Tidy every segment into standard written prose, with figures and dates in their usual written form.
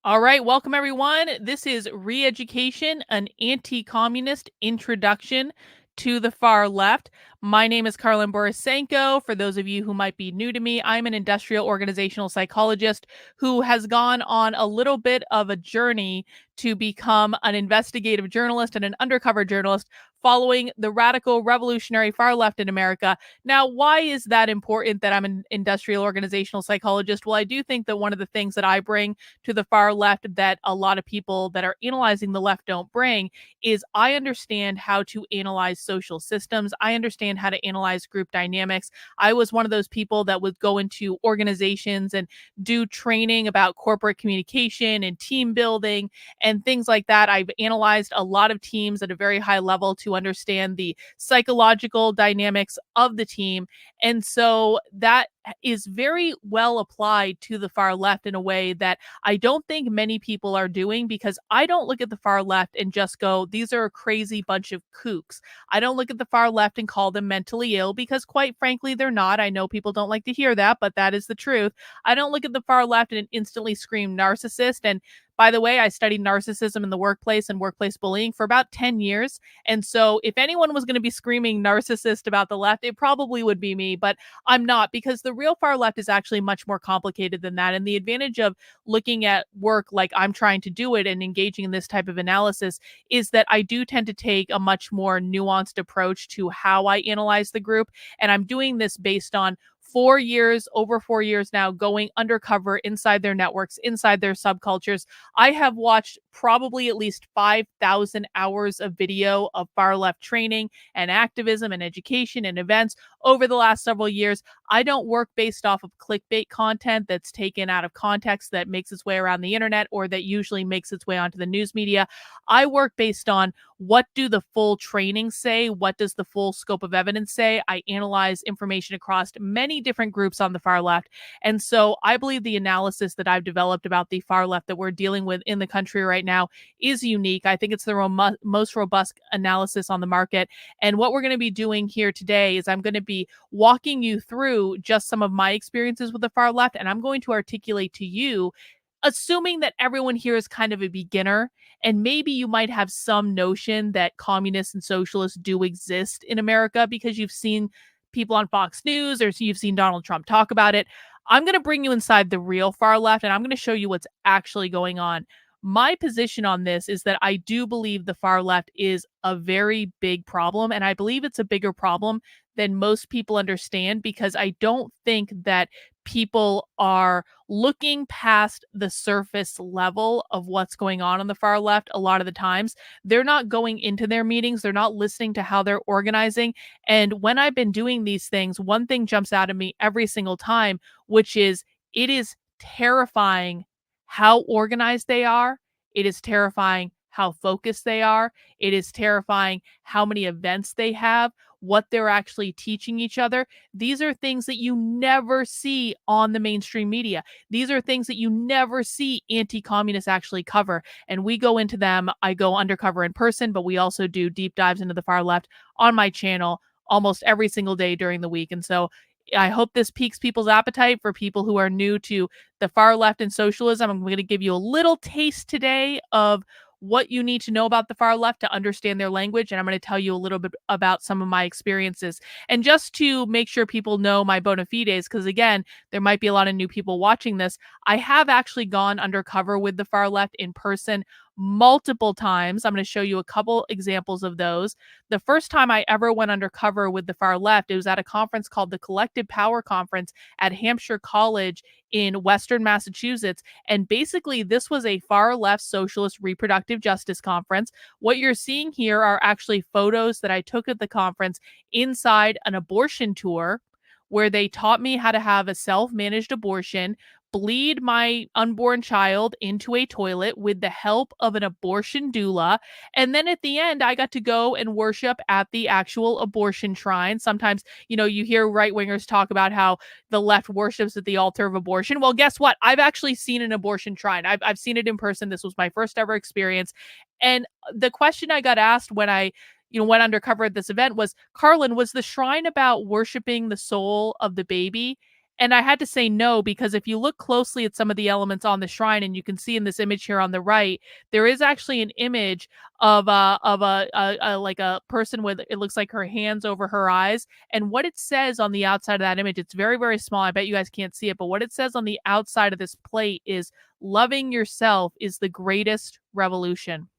All right, welcome everyone. This is Re-Education, an anti-communist introduction to the far left. My name is Karlyn Borysenko. For those of you who might be new to me, I'm an industrial organizational psychologist who has gone on a little bit of a journey to become an investigative journalist and an undercover journalist following the radical revolutionary far left in America. Now, why is that important that I'm an industrial organizational psychologist? Well, I do think that one of the things that I bring to the far left that a lot of people that are analyzing the left don't bring is I understand how to analyze social systems. I understand how to analyze group dynamics. I was one of those people that would go into organizations and do training about corporate communication and team building and things like that. I've analyzed a lot of teams at a very high level to understand the psychological dynamics of the team. And so that is very well applied to the far left in a way that I don't think many people are doing, because I don't look at the far left and just go, these are a crazy bunch of kooks. I don't look at the far left and call them mentally ill, because quite frankly, they're not. I know people don't like to hear that, but that is the truth. I don't look at the far left and instantly scream narcissist. And by the way, I studied narcissism in the workplace and workplace bullying for about 10 years. And so if anyone was going to be screaming narcissist about the left, it probably would be me, but I'm not, because the real far left is actually much more complicated than that. And the advantage of looking at work like I'm trying to do it and engaging in this type of analysis is that I do tend to take a much more nuanced approach to how I analyze the group. And I'm doing this based on 4 years, over 4 years now, going undercover inside their networks, inside their subcultures. I have watched probably at least 5,000 hours of video of far left training and activism and education and events over the last several years. I don't work based off of clickbait content that's taken out of context that makes its way around the internet or that usually makes its way onto the news media. I work based on what do the full trainings say? What does the full scope of evidence say? I analyze information across many different groups on the far left. And so I believe the analysis that I've developed about the far left that we're dealing with in the country right now is unique. I think it's the most robust analysis on the market. And what we're going to be doing here today is I'm going to be walking you through just some of my experiences with the far left, and I'm going to articulate to you, assuming that everyone here is kind of a beginner, and maybe you might have some notion that communists and socialists do exist in America because you've seen people on Fox News or you've seen Donald Trump talk about it. I'm going to bring you inside the real far left, and I'm going to show you what's actually going on. My position on this is that I do believe the far left is a very big problem, and I believe it's a bigger problem than most people understand, because I don't think that people are looking past the surface level of what's going on the far left a lot of the times. They're not going into their meetings, they're not listening to how they're organizing. And when I've been doing these things, one thing jumps out at me every single time, which is it is terrifying how organized they are. It is terrifying how focused they are. It is terrifying how many events they have, what they're actually teaching each other. These are things that you never see on the mainstream media. These are things that you never see anti-communists actually cover. And we go into them. I go undercover in person, but we also do deep dives into the far left on my channel almost every single day during the week. And so I hope this piques people's appetite for people who are new to the far left and socialism. I'm going to give you a little taste today of what you need to know about the far left to understand their language. And I'm going to tell you a little bit about some of my experiences. And just to make sure people know my bona fides, because again, there might be a lot of new people watching this, I have actually gone undercover with the far left in person multiple times. I'm going to show you a couple examples of those. The first time I ever went undercover with the far left, it was at a conference called the Collective Power Conference at Hampshire College in Western Massachusetts. And basically, this was a far left socialist reproductive justice conference. What you're seeing here are actually photos that I took at the conference inside an abortion tour, where they taught me how to have a self-managed abortion, bleed my unborn child into a toilet with the help of an abortion doula. And then at the end, I got to go and worship at the actual abortion shrine. Sometimes, you hear right wingers talk about how the left worships at the altar of abortion. Well, guess what? I've actually seen an abortion shrine. I've seen it in person. This was my first ever experience. And the question I got asked when I went undercover at this event was, Karlyn, was the shrine about worshiping the soul of the baby? And I had to say no, because if you look closely at some of the elements on the shrine, and you can see in this image here on the right, there is actually an image of like a person with, it looks like her hands over her eyes. And what it says on the outside of that image, it's very, very small. I bet you guys can't see it, but what it says on the outside of this plate is, "Loving yourself is the greatest revolution."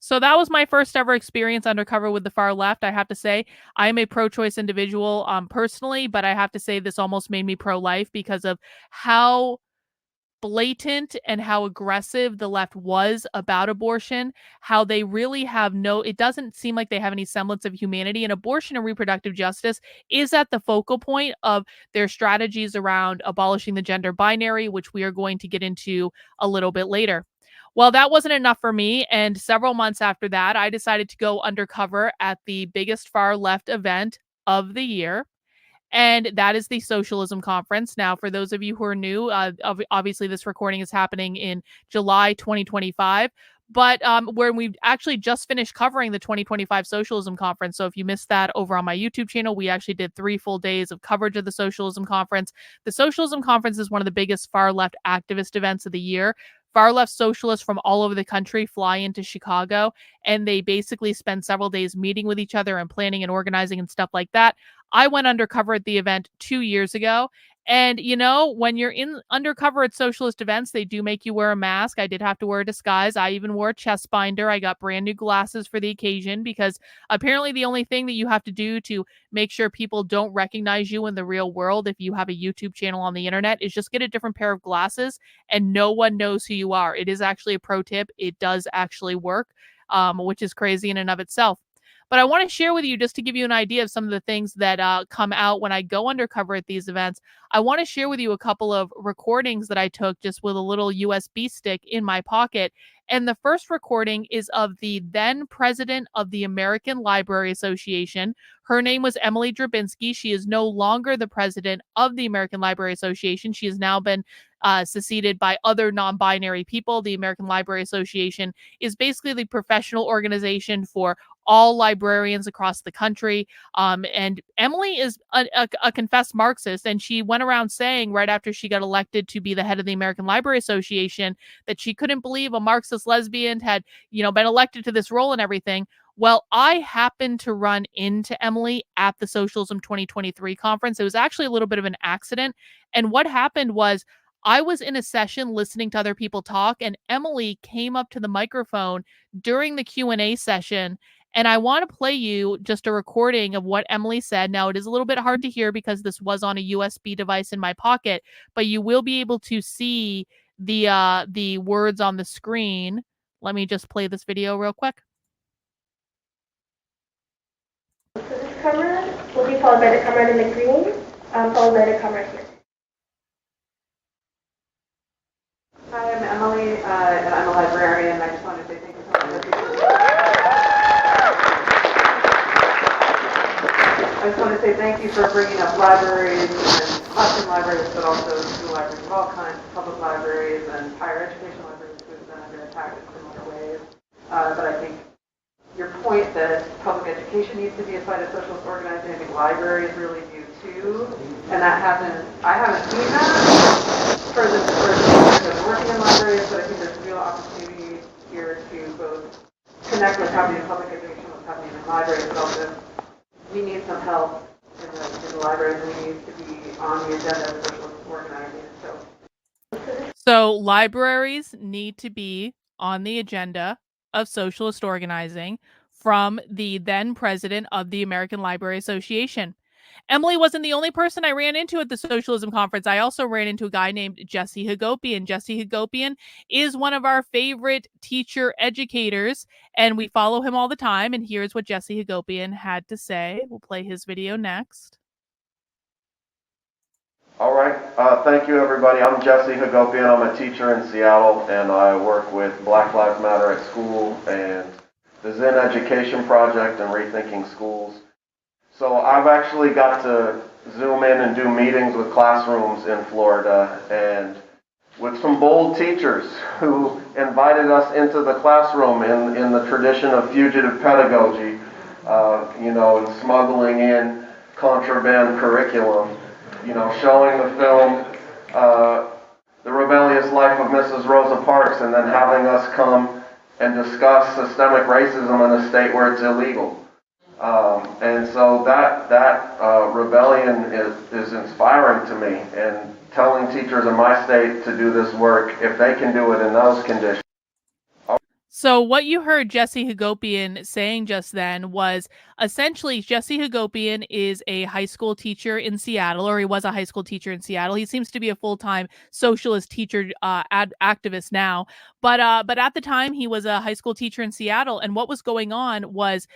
So that was my first ever experience undercover with the far left. I have to say, I am a pro-choice individual personally, but I have to say this almost made me pro-life because of how blatant and how aggressive the left was about abortion, how they really have no, it doesn't seem like they have any semblance of humanity, and abortion and reproductive justice is at the focal point of their strategies around abolishing the gender binary, which we are going to get into a little bit later. Well, that wasn't enough for me, and several months after that, I decided to go undercover at the biggest far left event of the year, and that is the Socialism Conference. Now, for those of you who are new, obviously this recording is happening in July 2025, but where we've actually just finished covering the 2025 Socialism Conference. So if you missed that over on my YouTube channel, we actually did 3 full days of coverage of the Socialism Conference. The Socialism Conference is one of the biggest far left activist events of the year. Far left socialists from all over the country fly into Chicago, and they basically spend several days meeting with each other and planning and organizing and stuff like that. I went undercover at the event 2 years ago. And, you know, when you're in undercover at socialist events, they do make you wear a mask. I did have to wear a disguise. I even wore a chest binder. I got brand new glasses for the occasion, because apparently the only thing that you have to do to make sure people don't recognize you in the real world, if you have a YouTube channel on the internet, is just get a different pair of glasses and no one knows who you are. It is actually a pro tip. It does actually work, which is crazy in and of itself. But I want to share with you, just to give you an idea of some of the things that come out when I go undercover at these events. I want to share with you a couple of recordings that I took just with a little USB stick in my pocket. And the first recording is of the then president of the American Library Association. Her name was Emily Drabinski. She is no longer the president of the American Library Association. She has now been seceded by other non-binary people. The American Library Association is basically the professional organization for all librarians across the country. And Emily is a confessed Marxist, and she went around saying right after she got elected to be the head of the American Library Association that she couldn't believe a Marxist lesbian had, you know, been elected to this role and everything. Well, I happened to run into Emily at the Socialism 2023 conference. It was actually a little bit of an accident. And what happened was, I was in a session listening to other people talk, and Emily came up to the microphone during the Q&A session. And I want to play you just a recording of what Emily said. Now, it is a little bit hard to hear because this was on a USB device in my pocket, but you will be able to see the words on the screen. Let me just play this video real quick. So this camera will be followed by the camera in the green, followed by the camera here. Hi, I'm Emily, and I'm a librarian. I just want to say thank you so much. I just want to say thank you for bringing up libraries and classroom libraries, but also school libraries of all kinds, public libraries and higher education libraries who have been under attack in similar ways. But I think your point that public education needs to be a site of socialist organizing, I think libraries really do too. And that I haven't seen that for the people that are working in libraries, but I think there's real opportunity here to both connect what's happening in public education, what's happening in libraries, but also we need some help in the libraries. We need to be on the agenda of socialist organizing. So libraries need to be on the agenda of socialist organizing, from the then president of the American Library Association. Emily wasn't the only person I ran into at the Socialism Conference. I also ran into a guy named Jesse Hagopian. Jesse Hagopian is one of our favorite teacher educators, and we follow him all the time. And here's what Jesse Hagopian had to say. We'll play his video next. All right. Thank you, everybody. I'm Jesse Hagopian. I'm a teacher in Seattle, and I work with Black Lives Matter at School and the Zen Education Project and Rethinking Schools. So I've actually got to Zoom in and do meetings with classrooms in Florida and with some bold teachers who invited us into the classroom in the tradition of fugitive pedagogy, and smuggling in contraband curriculum. showing the film, The Rebellious Life of Mrs. Rosa Parks, and then having us come and discuss systemic racism in a state where it's illegal. And so that rebellion is inspiring to me, and telling teachers in my state to do this work, if they can do it in those conditions. So what you heard Jesse Hagopian saying just then was essentially Jesse Hagopian is a high school teacher in Seattle, or he was a high school teacher in Seattle. He seems to be a full-time socialist teacher activist now, but at the time he was a high school teacher in Seattle, and what was going on was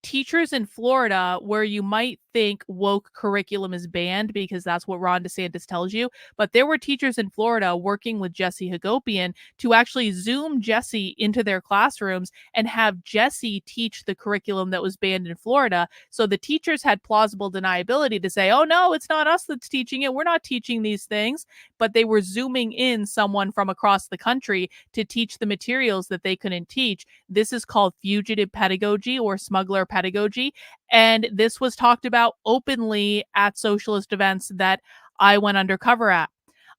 teachers in Florida, where you might think woke curriculum is banned because that's what Ron DeSantis tells you, but there were teachers in Florida working with Jesse Hagopian to actually Zoom Jesse into their classrooms and have Jesse teach the curriculum that was banned in Florida. So the teachers had plausible deniability to say, oh no, it's not us that's teaching it. We're not teaching these things. But they were Zooming in someone from across the country to teach the materials that they couldn't teach. This is called fugitive pedagogy or smuggler pedagogy. And this was talked about openly at socialist events that I went undercover at.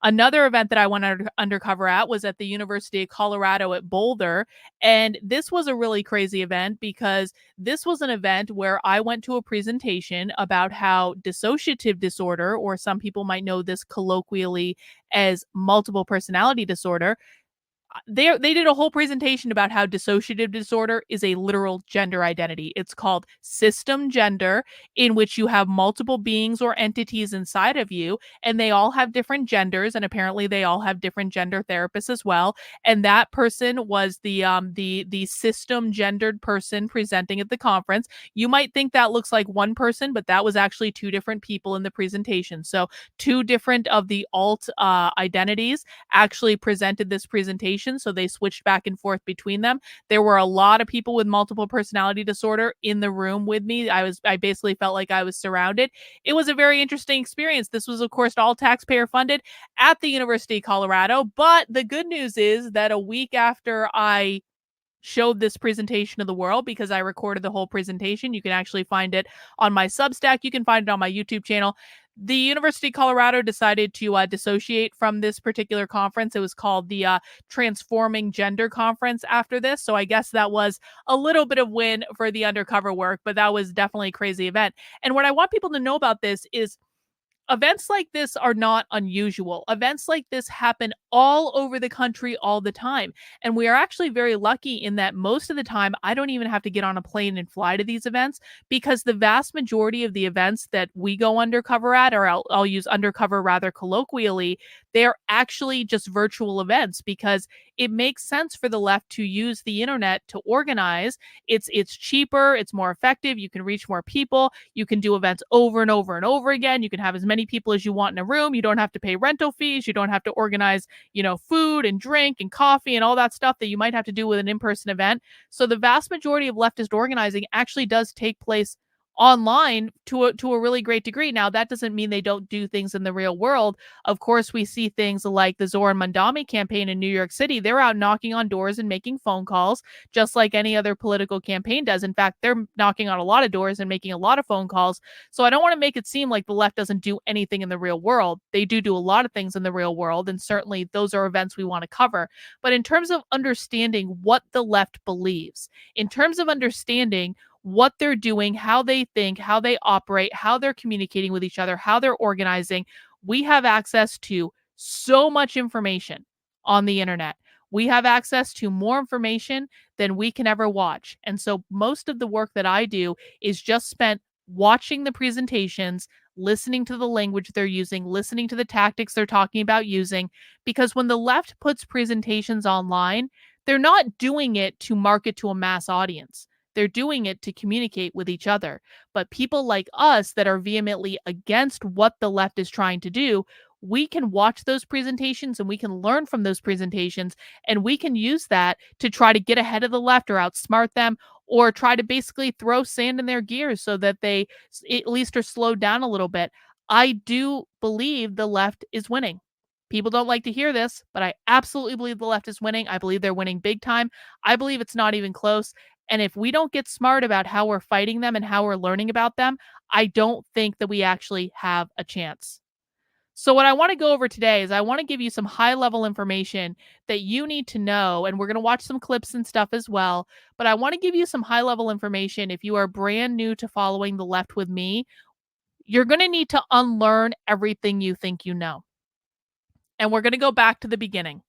Another event that I went undercover at was at the University of Colorado at Boulder. And this was a really crazy event because this was an event where I went to a presentation about how dissociative disorder, or some people might know this colloquially as multiple personality disorder, they did a whole presentation about how dissociative disorder is a literal gender identity. It's called system gender, in which you have multiple beings or entities inside of you, and they all have different genders, and apparently they all have different gender therapists as well. And that person was the system gendered person presenting at the conference. You might think that looks like one person, but that was actually two different people in the presentation. So two different of the alt identities actually presented this presentation, so they switched back and forth between them. There were a lot of people with multiple personality disorder in the room with me. I basically felt like I was surrounded. It was a very interesting experience. This was, of course, all taxpayer funded at the University of Colorado. But the good news is that a week after I showed this presentation to the world, because I recorded the whole presentation, you can actually find it on my Substack, you can find it on my YouTube channel. The University of Colorado decided to dissociate from this particular conference. It was called the Transforming Gender Conference after this. So I guess that was a little bit of win for the undercover work, but that was definitely a crazy event. And what I want people to know about this is events like this are not unusual. Events like this happen all over the country all the time. And we are actually very lucky in that most of the time, I don't even have to get on a plane and fly to these events, because the vast majority of the events that we go undercover at, or I'll use undercover rather colloquially, they're actually just virtual events because it makes sense for the left to use the internet to organize. It's cheaper, it's more effective, you can reach more people, you can do events over and over and over again, you can have as many people as you want in a room, you don't have to pay rental fees, you don't have to organize, food and drink and coffee and all that stuff that you might have to do with an in-person event. So the vast majority of leftist organizing actually does take place online to a really great degree. Now, that doesn't mean they don't do things in the real world. Of course, we see things like the Zoran Mandami campaign in New York City. They're out knocking on doors and making phone calls, just like any other political campaign does. In fact, they're knocking on a lot of doors and making a lot of phone calls. So I don't want to make it seem like the left doesn't do anything in the real world. They do a lot of things in the real world, and certainly those are events we want to cover. But in terms of understanding what the left believes, in terms of understanding what they're doing, how they think, how they operate, how they're communicating with each other, how they're organizing, we have access to so much information on the internet. We have access to more information than we can ever watch. And so most of the work that I do is just spent watching the presentations, listening to the language they're using, listening to the tactics they're talking about using, because when the left puts presentations online, they're not doing it to market to a mass audience. They're doing it to communicate with each other. But people like us that are vehemently against what the left is trying to do, we can watch those presentations and we can learn from those presentations, and we can use that to try to get ahead of the left or outsmart them, or try to basically throw sand in their gears so that they at least are slowed down a little bit. I do believe the left is winning. People don't like to hear this, but I absolutely believe the left is winning. I believe they're winning big time. I believe it's not even close. And if we don't get smart about how we're fighting them and how we're learning about them, I don't think that we actually have a chance. So what I want to go over today is I want to give you some high-level information that you need to know, and we're going to watch some clips and stuff as well, but I want to give you some high-level information if you are brand new to following the left with me. You're going to need to unlearn everything you think you know. And we're going to go back to the beginning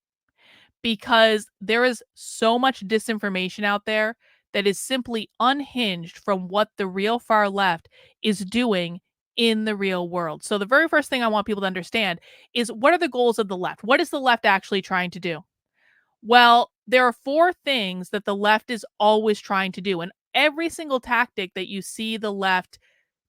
because there is so much disinformation out there that is simply unhinged from what the real far left is doing in the real world. So, the very first thing I want people to understand is, what are the goals of the left? What is the left actually trying to do? Well, there are four things that the left is always trying to do. And every single tactic that you see the left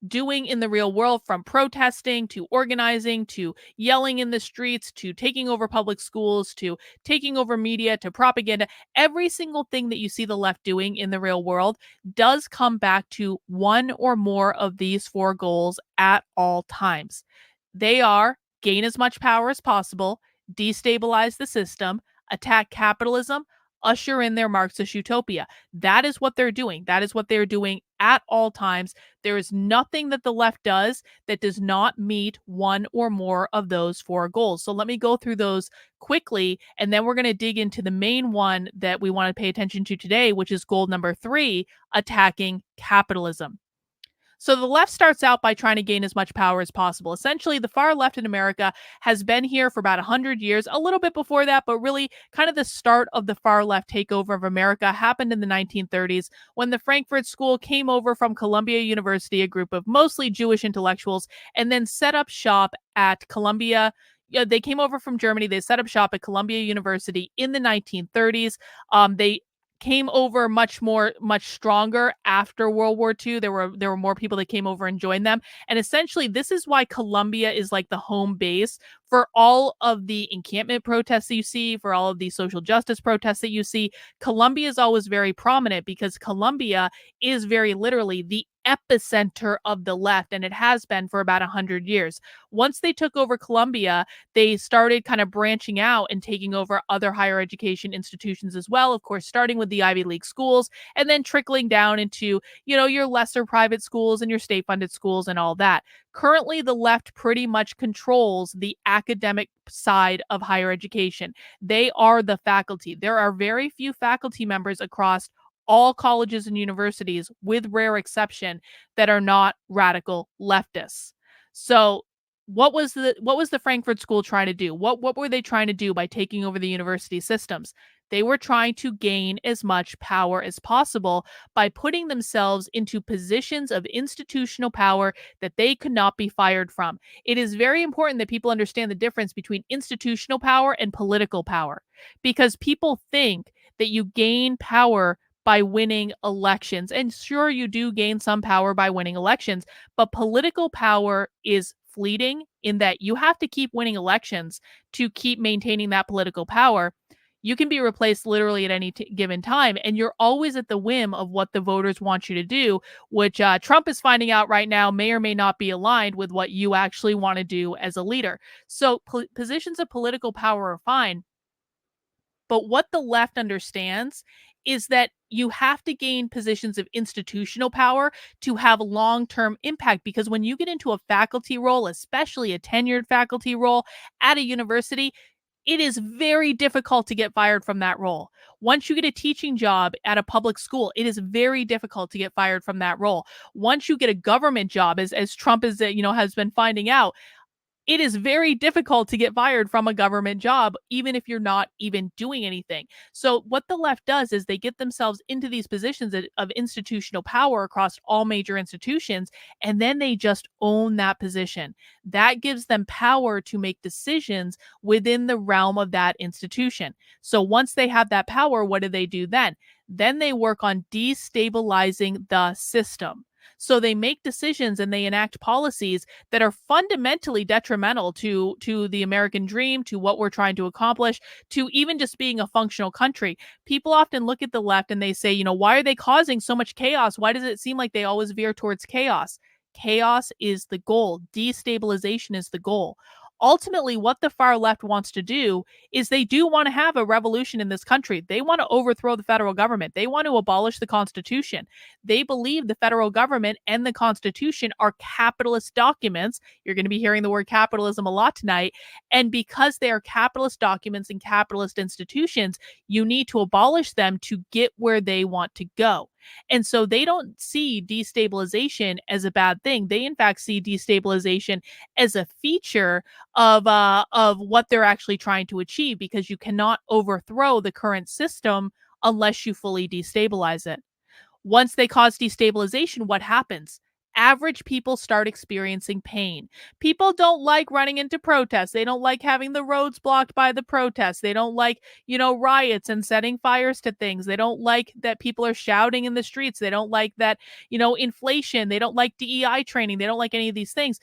doing in the real world, from protesting to organizing to yelling in the streets to taking over public schools to taking over media to propaganda, every single thing that you see the left doing in the real world does come back to one or more of these four goals at all times. They are: gain as much power as possible, destabilize the system, attack capitalism, usher in their Marxist utopia. That is what they're doing. That is what they're doing at all times. There is nothing that the left does that does not meet one or more of those four goals. So let me go through those quickly, and then we're going to dig into the main one that we want to pay attention to today, which is goal number 3: attacking capitalism. So the left starts out by trying to gain as much power as possible. Essentially, the far left in America has been here for about 100 years, a little bit before that, but really kind of the start of the far left takeover of America happened in the 1930s when the Frankfurt School came over from Columbia University, a group of mostly Jewish intellectuals, and then set up shop at Columbia. Yeah, they came over from Germany. They set up shop at Columbia University in the 1930s. They came over much stronger after World War II. There were more people that came over and joined them. And essentially, this is why Columbia is like the home base for all of the encampment protests that you see, for all of the social justice protests that you see. Columbia is always very prominent because Columbia is very literally the epicenter of the left, and it has been for about 100 years. Once they took over Columbia, they started kind of branching out and taking over other higher education institutions as well, of course, starting with the Ivy League schools and then trickling down into, your lesser private schools and your state funded schools and all that. Currently, the left pretty much controls the academic side of higher education. They are the faculty. There are very few faculty members across all colleges and universities, with rare exception, that are not radical leftists. So what was the Frankfurt School trying to do? What were they trying to do by taking over the university systems? They were trying to gain as much power as possible by putting themselves into positions of institutional power that they could not be fired from. It is very important that people understand the difference between institutional power and political power, because people think that you gain power by winning elections. And sure, you do gain some power by winning elections, but political power is fleeting in that you have to keep winning elections to keep maintaining that political power. You can be replaced literally at any given time, and you're always at the whim of what the voters want you to do, which Trump is finding out right now may or may not be aligned with what you actually want to do as a leader. So positions of political power are fine, but what the left understands is that you have to gain positions of institutional power to have long-term impact. Because when you get into a faculty role, especially a tenured faculty role at a university, it is very difficult to get fired from that role. Once you get a teaching job at a public school, it is very difficult to get fired from that role. Once you get a government job, as Trump is, has been finding out, it is very difficult to get fired from a government job, even if you're not even doing anything. So, what the left does is they get themselves into these positions of institutional power across all major institutions, and then they just own that position. That gives them power to make decisions within the realm of that institution. So, once they have that power, what do they do then? Then they work on destabilizing the system. So they make decisions and they enact policies that are fundamentally detrimental to the American dream, to what we're trying to accomplish, to even just being a functional country. People often look at the left and they say, why are they causing so much chaos? Why does it seem like they always veer towards chaos? Chaos is the goal. Destabilization is the goal. ultimately, what the far left wants to do is they do want to have a revolution in this country. They want to overthrow the federal government. They want to abolish the Constitution. They believe the federal government and the Constitution are capitalist documents. You're going to be hearing the word capitalism a lot tonight. And because they are capitalist documents and capitalist institutions, you need to abolish them to get where they want to go. And so they don't see destabilization as a bad thing. They in fact see destabilization as a feature of what they're actually trying to achieve, because you cannot overthrow the current system unless you fully destabilize it. Once they cause destabilization, what happens? Average people start experiencing pain. People don't like running into protests. They don't like having the roads blocked by the protests. They don't like, riots and setting fires to things. They don't like that people are shouting in the streets. They don't like that, inflation. They don't like DEI training. They don't like any of these things.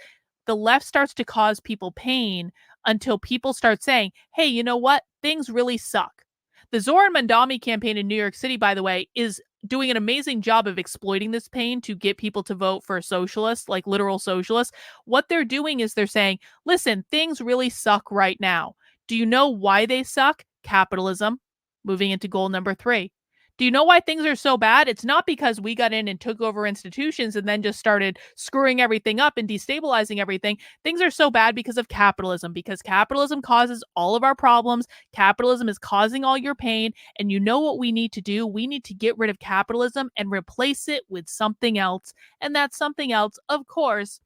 The left starts to cause people pain until people start saying, hey, you know what? Things really suck. The Zoran Mandami campaign in New York City, by the way, is doing an amazing job of exploiting this pain to get people to vote for socialists, like literal socialists. What they're doing is they're saying, listen, things really suck right now. Do you know why they suck? Capitalism. Moving into goal number 3. Do you know why things are so bad? It's not because we got in and took over institutions and then just started screwing everything up and destabilizing everything. Things are so bad because of capitalism, because capitalism causes all of our problems. Capitalism is causing all your pain. And you know what we need to do? We need to get rid of capitalism and replace it with something else. And that something else, of course,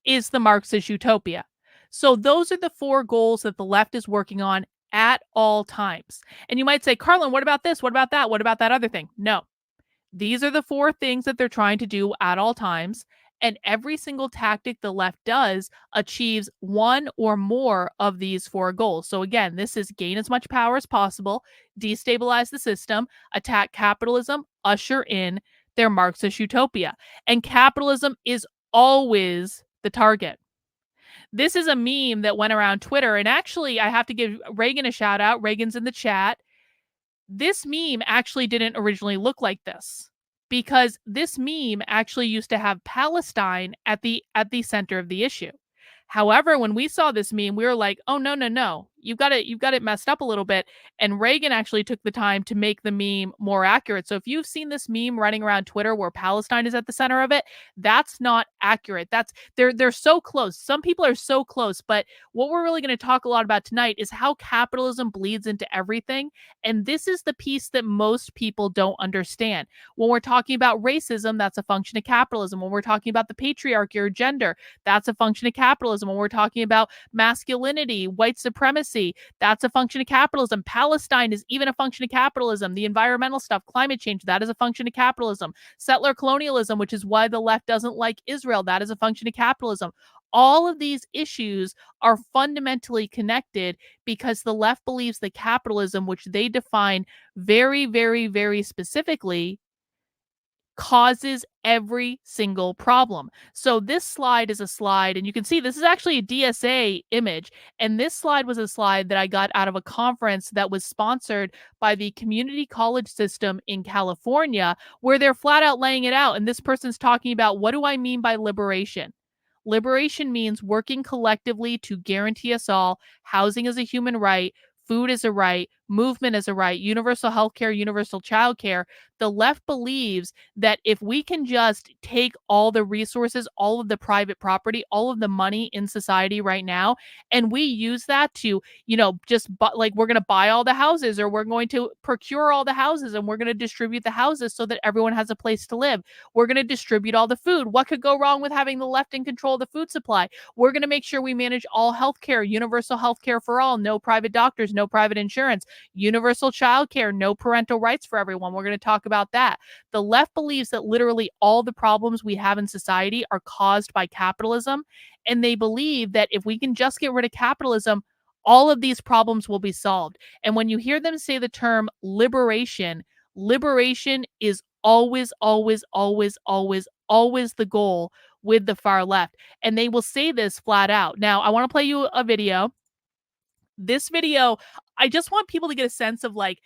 is the Marxist utopia. So those are the 4 goals that the left is working on at all times. And you might say, Karlyn, what about this? What about that? What about that other thing? No. These are the 4 things that they're trying to do at all times. And every single tactic the left does achieves one or more of these 4 goals. So again, this is gain as much power as possible, destabilize the system, attack capitalism, usher in their Marxist utopia. And capitalism is always the target. This is a meme that went around Twitter. And actually, I have to give Reagan a shout out. Reagan's in the chat. This meme actually didn't originally look like this, because this meme actually used to have Palestine at the center of the issue. However, when we saw this meme, we were like, "Oh no. You've got it messed up a little bit." And Reagan actually took the time to make the meme more accurate. So if you've seen this meme running around Twitter where Palestine is at the center of it, that's not accurate. They're so close. Some people are so close, but what we're really going to talk a lot about tonight is how capitalism bleeds into everything. And this is the piece that most people don't understand. When we're talking about racism, that's a function of capitalism. When we're talking about the patriarchy or gender, that's a function of capitalism. When we're talking about masculinity, white supremacy, that's a function of capitalism. Palestine is even a function of capitalism. The environmental stuff, climate change, that is a function of capitalism. Settler colonialism, which is why the left doesn't like Israel, that is a function of capitalism. All of these issues are fundamentally connected because the left believes that capitalism, which they define very, very, very specifically, causes every single problem. So this slide is a slide, and you can see this is actually a DSA image. And this slide was a slide that I got out of a conference that was sponsored by the community college system in California, where they're flat out laying it out. And this person's talking about, what do I mean by liberation? Liberation means working collectively to guarantee us all housing as a human right, food is a right, movement is a right, universal healthcare, universal childcare. The left believes that if we can just take all the resources, all of the private property, all of the money in society right now, and we use that to, like we're going to buy all the houses, or we're going to procure all the houses, and we're going to distribute the houses so that everyone has a place to live. We're going to distribute all the food. What could go wrong with having the left in control of the food supply? We're going to make sure we manage all healthcare, universal healthcare for all, no private doctors, no private insurance, universal childcare, no parental rights for everyone. We're going to talk about that. The left believes that literally all the problems we have in society are caused by capitalism. And they believe that if we can just get rid of capitalism, all of these problems will be solved. And when you hear them say the term liberation, liberation is always, always, always, always, always the goal with the far left. And they will say this flat out. Now, I want to play you a video. This video, I just want people to get a sense of like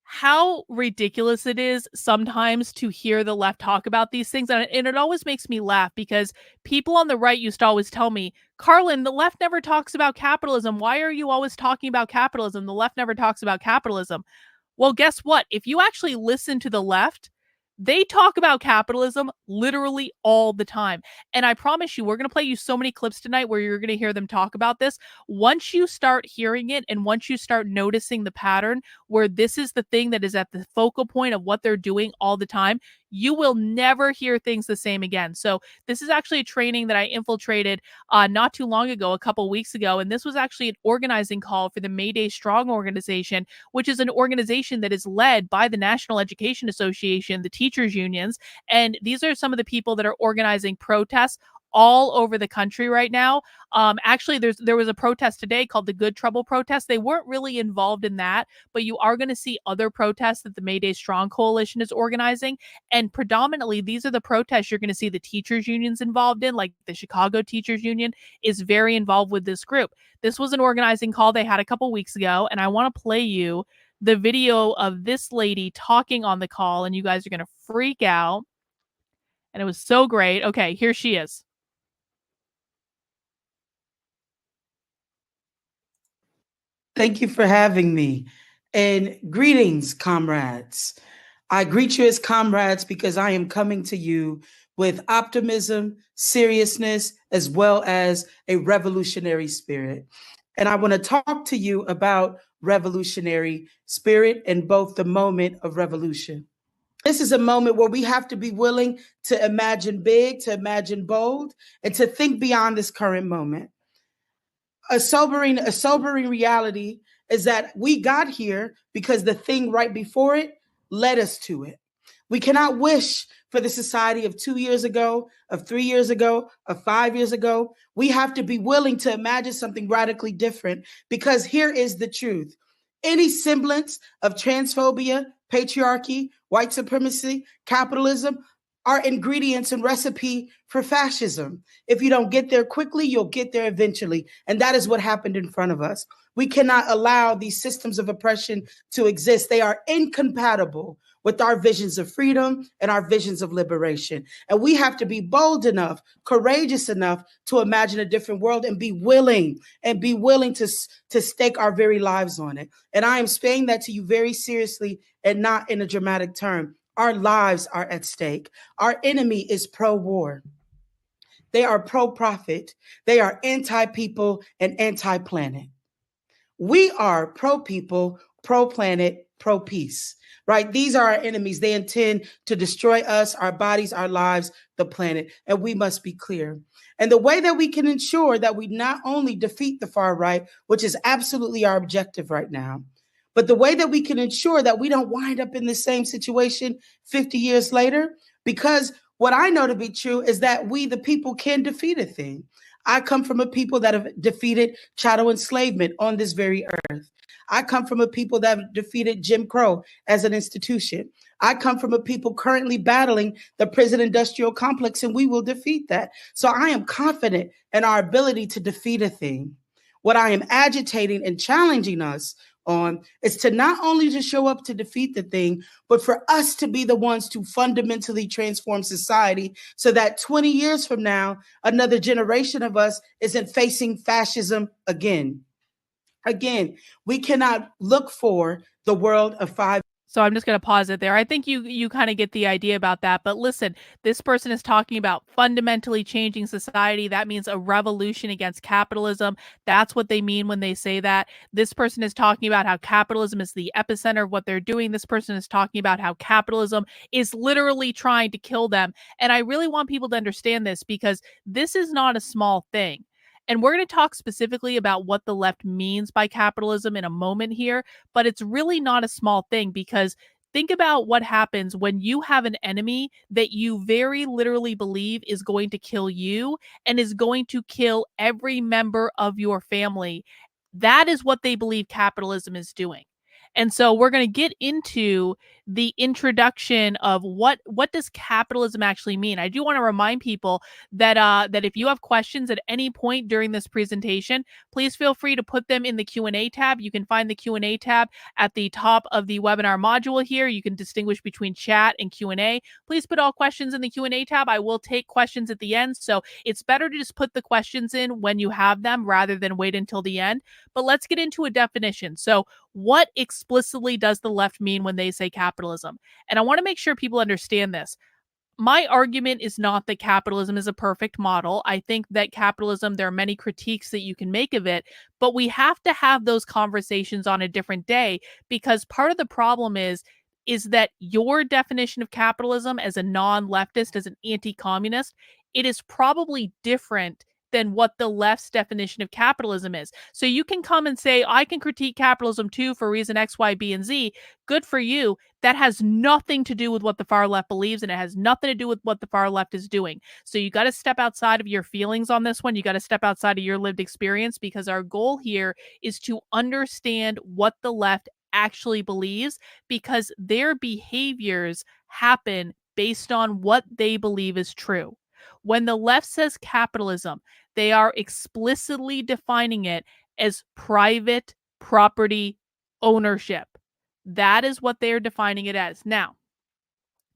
how ridiculous it is sometimes to hear the left talk about these things. And it always makes me laugh because people on the right used to always tell me, Karlyn, the left never talks about capitalism. Why are you always talking about capitalism? The left never talks about capitalism. Well, guess what? If you actually listen to the left, they talk about capitalism literally all the time. And I promise you, we're going to play you so many clips tonight where you're going to hear them talk about this. Once you start hearing it and once you start noticing the pattern where this is the thing that is at the focal point of what they're doing all the time, you will never hear things the same again. So this is actually a training that I infiltrated not too long ago, a couple weeks ago. And this was actually an organizing call for the Mayday Strong organization, which is an organization that is led by the National Education Association, the teachers unions. And these are some of the people that are organizing protests all over the country right now. Actually, there was a protest today called the Good Trouble protest. They weren't really involved in that, but you are going to see other protests that the Mayday Strong Coalition is organizing. And predominantly, these are the protests you're going to see the teachers unions involved in, like the Chicago Teachers Union is very involved with this group. This was an organizing call they had a couple weeks ago, and I want to play you the video of this lady talking on the call, and you guys are going to freak out. And it was so great. Okay, here she is. Thank you for having me. And greetings, comrades. I greet you as comrades because I am coming to you with optimism, seriousness, as well as a revolutionary spirit. And I want to talk to you about revolutionary spirit in both the moment of revolution. This is a moment where we have to be willing to imagine big, to imagine bold, and to think beyond this current moment. A sobering reality is that we got here because the thing right before it led us to it. We cannot wish for the society of 2 years ago, of 3 years ago, of 5 years ago. We have to be willing to imagine something radically different because here is the truth. Any semblance of transphobia, patriarchy, white supremacy, capitalism are ingredients and recipe for fascism. If you don't get there quickly, you'll get there eventually. And that is what happened in front of us. We cannot allow these systems of oppression to exist. They are incompatible with our visions of freedom and our visions of liberation. And we have to be bold enough, courageous enough to imagine a different world and be willing to stake our very lives on it. And I am saying that to you very seriously and not in a dramatic term. Our lives are at stake. Our enemy is pro-war. They are pro-profit. They are anti-people and anti-planet. We are pro-people, pro-planet, pro-peace, right? These are our enemies. They intend to destroy us, our bodies, our lives, the planet, and we must be clear. And the way that we can ensure that we not only defeat the far right, which is absolutely our objective right now, but the way that we can ensure that we don't wind up in the same situation 50 years later, because what I know to be true is that we, the people, can defeat a thing. I come from a people that have defeated chattel enslavement on this very earth. I come from a people that have defeated Jim Crow as an institution. I come from a people currently battling the prison industrial complex, and we will defeat that. So I am confident in our ability to defeat a thing. What I am agitating and challenging us on is to not only to show up to defeat the thing, but for us to be the ones to fundamentally transform society so that 20 years from now, another generation of us isn't facing fascism again. Again, we cannot look for the world of 5. So I'm just going to pause it there. I think you kind of get the idea about that. But listen, this person is talking about fundamentally changing society. That means a revolution against capitalism. That's what they mean when they say that. This person is talking about how capitalism is the epicenter of what they're doing. This person is talking about how capitalism is literally trying to kill them. And I really want people to understand this because this is not a small thing. And we're going to talk specifically about what the left means by capitalism in a moment here, but it's really not a small thing because think about what happens when you have an enemy that you very literally believe is going to kill you and is going to kill every member of your family. That is what they believe capitalism is doing. And so we're going to get into the introduction of what does capitalism actually mean. I do want to remind people that that if you have questions at any point during this presentation, please feel free to put them in the Q&A tab. You can find the Q&A tab at the top of the webinar module here. You can distinguish between chat and Q&A. Please put all questions in the Q&A tab. I will take questions at the end, so it's better to just put the questions in when you have them rather than wait until the end. But let's get into a definition. So what explicitly does the left mean when they say capitalism? And I want to make sure people understand this. My argument is not that capitalism is a perfect model. I think that capitalism, there are many critiques that you can make of it, but we have to have those conversations on a different day, because part of the problem is that your definition of capitalism as a non-leftist, as an anti-communist, it is probably different than what the left's definition of capitalism is. So you can come and say, I can critique capitalism too for reason X, Y, B, and Z. Good for you. That has nothing to do with what the far left believes, and it has nothing to do with what the far left is doing. So you got to step outside of your feelings on this one. You got to step outside of your lived experience, because our goal here is to understand what the left actually believes, because their behaviors happen based on what they believe is true. When the left says capitalism, they are explicitly defining it as private property ownership. That is what they are defining it as. Now,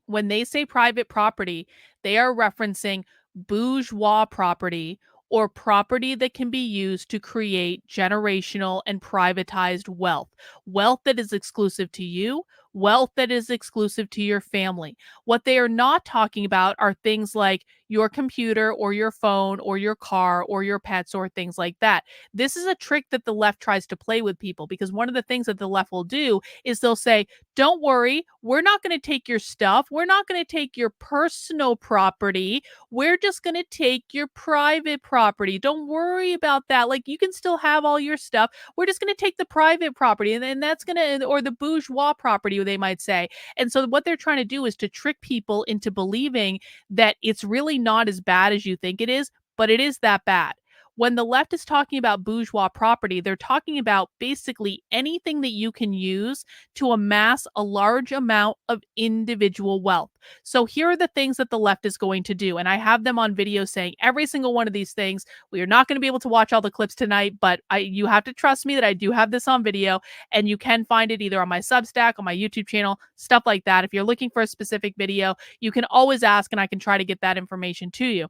when they say private property, they are referencing bourgeois property, or property that can be used to create generational and privatized wealth. Wealth that is exclusive to you, wealth that is exclusive to your family. What they are not talking about are things like your computer or your phone or your car or your pets or things like that. This is a trick that the left tries to play with people, because one of the things that the left will do is they'll say, don't worry, we're not going to take your stuff. We're not going to take your personal property. We're just going to take your private property. Don't worry about that. Like, you can still have all your stuff. We're just going to take the private property, and then that's going to, or the bourgeois property, they might say. And so what they're trying to do is to trick people into believing that it's really not as bad as you think it is, but it is that bad. When the left is talking about bourgeois property, they're talking about basically anything that you can use to amass a large amount of individual wealth. So here are the things that the left is going to do. And I have them on video saying every single one of these things. We are not going to be able to watch all the clips tonight, but you have to trust me that I do have this on video, and you can find it either on my Substack, on my YouTube channel, stuff like that. If you're looking for a specific video, you can always ask and I can try to get that information to you.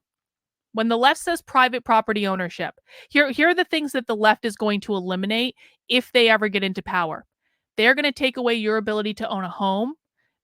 When the left says private property ownership, here are the things that the left is going to eliminate if they ever get into power. They're going to take away your ability to own a home.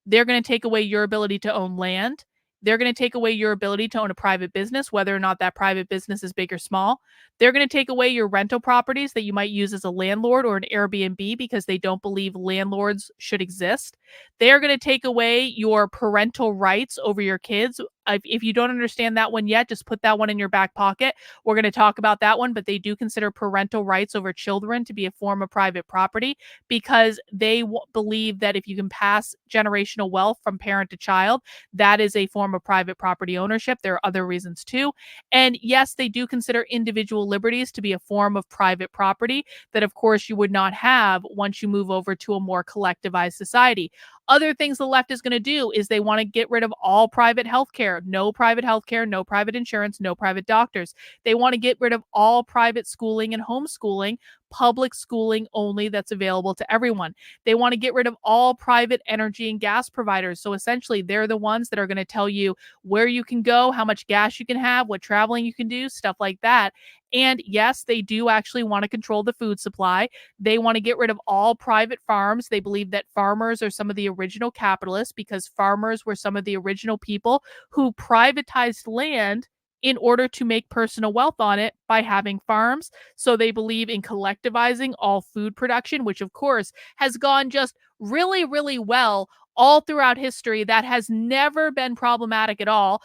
They're going to take away your ability to own land. They're going to take away your ability to own a private business, whether or not that private business is big or small. They're going to take away your rental properties that you might use as a landlord or an Airbnb, because they don't believe landlords should exist. They are going to take away your parental rights over your kids. If you don't understand that one yet, just put that one in your back pocket. We're going to talk about that one, but they do consider parental rights over children to be a form of private property, because they believe that if you can pass generational wealth from parent to child, that is a form of private property ownership. There are other reasons too. And yes, they do consider individual liberties to be a form of private property that, of course, you would not have once you move over to a more collectivized society. Other things the left is going to do is they want to get rid of all private healthcare. No private healthcare, no private insurance, no private doctors. They want to get rid of all private schooling and homeschooling, public schooling only that's available to everyone. They want to get rid of all private energy and gas providers. So essentially, they're the ones that are going to tell you where you can go, how much gas you can have, what traveling you can do, stuff like that. And yes, they do actually want to control the food supply. They want to get rid of all private farms. They believe that farmers are some of the original capitalists, because farmers were some of the original people who privatized land in order to make personal wealth on it by having farms. So they believe in collectivizing all food production, which of course has gone just really, really well all throughout history. That has never been problematic at all.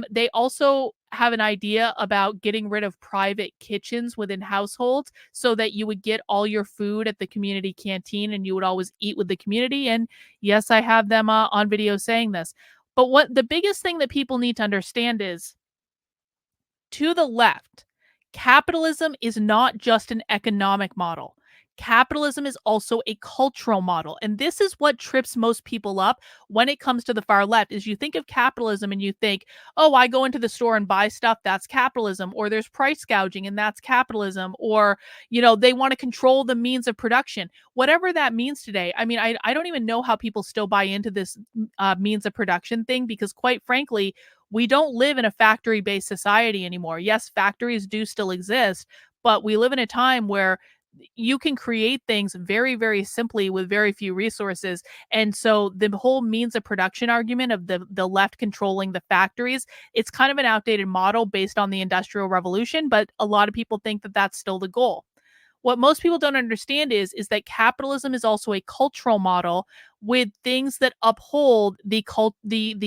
They also have an idea about getting rid of private kitchens within households, so that you would get all your food at the community canteen and you would always eat with the community. And yes, I have them on video saying this. But what the biggest thing that people need to understand is, to the left, capitalism is not just an economic model. capitalism is also a cultural model. And this is what trips most people up when it comes to the far left is you think of capitalism and you think, oh, I go into the store and buy stuff, that's capitalism, or there's price gouging and that's capitalism, or, they want to control the means of production, whatever that means today. I mean, I don't even know how people still buy into this means of production thing, because quite frankly, we don't live in a factory-based society anymore. Yes, factories do still exist, but we live in a time where you can create things very, very simply with very few resources. And so the whole means of production argument of the left controlling the factories, it's kind of an outdated model based on the Industrial Revolution, but a lot of people think that that's still the goal. What most people don't understand is that capitalism is also a cultural model with things that uphold the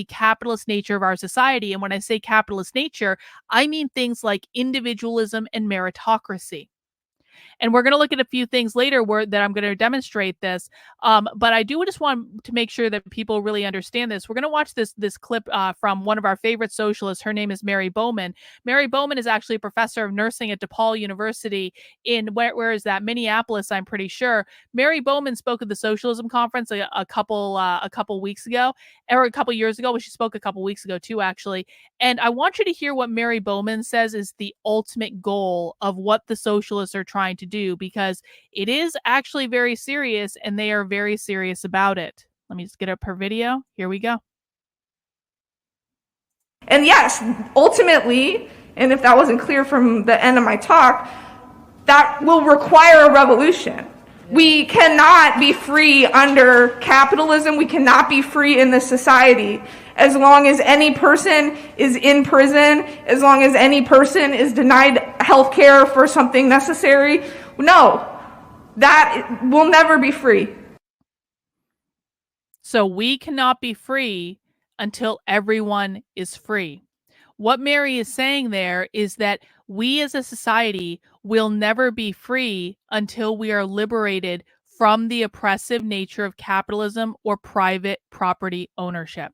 capitalist nature of our society. And when I say capitalist nature, I mean things like individualism and meritocracy. And we're going to look at a few things later that I'm going to demonstrate this. But I do just want to make sure that people really understand this. We're going to watch this clip from one of our favorite socialists. Her name is Mary Bowman. Mary Bowman is actually a professor of nursing at DePaul University in where is that? Minneapolis, I'm pretty sure. Mary Bowman spoke at the Socialism Conference a couple weeks ago, or a couple years ago. But she spoke a couple weeks ago too, actually. And I want you to hear what Mary Bowman says is the ultimate goal of what the socialists are trying to do, because it is actually very serious and they are very serious about it. Let me just get up her video. Here we go. And yes, ultimately, and if that wasn't clear from the end of my talk, that will require a revolution. We cannot be free under capitalism. We cannot be free in this society as long as any person is in prison, as long as any person is denied health care for something necessary. No, that will never be free. So we cannot be free until everyone is free. What Mary is saying there is that we as a society will never be free until we are liberated from the oppressive nature of capitalism or private property ownership.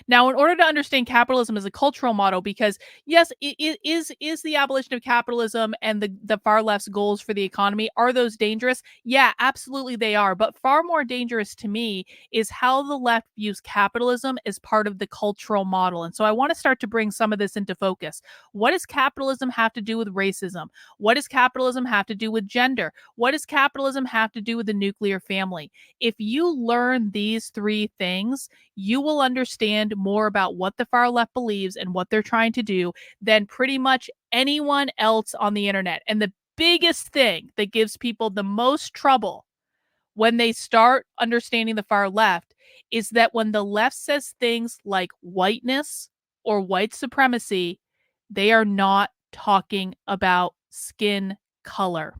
Now, in order to understand capitalism as a cultural model, because yes, it is the abolition of capitalism and the far left's goals for the economy, are those dangerous? Yeah, absolutely they are. But far more dangerous to me is how the left views capitalism as part of the cultural model. And so I want to start to bring some of this into focus. What does capitalism have to do with racism? What does capitalism have to do with gender? What does capitalism have to do with the nuclear family? If you learn these three things, you will understand more about what the far left believes and what they're trying to do than pretty much anyone else on the internet. And the biggest thing that gives people the most trouble when they start understanding the far left is that when the left says things like whiteness or white supremacy, they are not talking about skin color.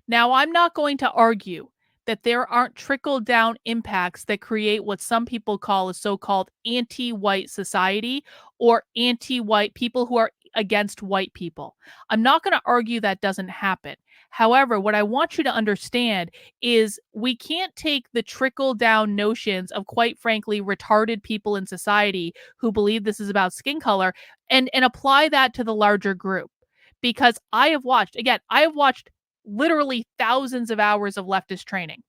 Now, I'm not going to argue that there aren't trickle-down impacts that create what some people call a so-called anti-white society or anti-white people who are against white people. I'm not going to argue that doesn't happen. However, what I want you to understand is we can't take the trickle-down notions of, quite frankly, retarded people in society who believe this is about skin color and apply that to the larger group. Because I have watched literally thousands of hours of leftist training.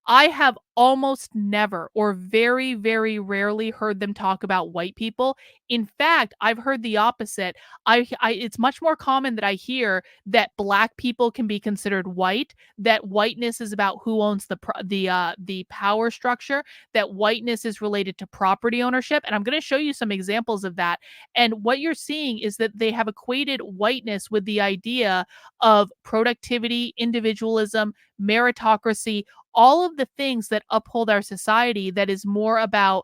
I have almost never or very, very rarely heard them talk about white people. In fact, I've heard the opposite. It's much more common that I hear that black people can be considered white, that whiteness is about who owns the power structure, that whiteness is related to property ownership. And I'm going to show you some examples of that. And what you're seeing is that they have equated whiteness with the idea of productivity, individualism, meritocracy, all of the things that uphold our society that is more about,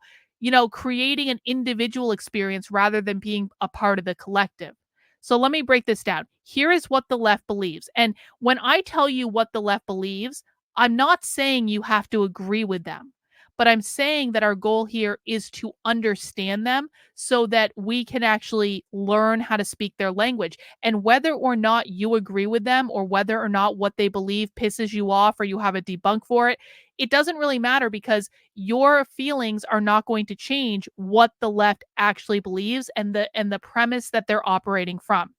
creating an individual experience rather than being a part of the collective. So let me break this down. Here is what the left believes. And when I tell you what the left believes, I'm not saying you have to agree with them, but I'm saying that our goal here is to understand them so that we can actually learn how to speak their language. And whether or not you agree with them or whether or not what they believe pisses you off or you have a debunk for it, it doesn't really matter because your feelings are not going to change what the left actually believes and the premise that they're operating from.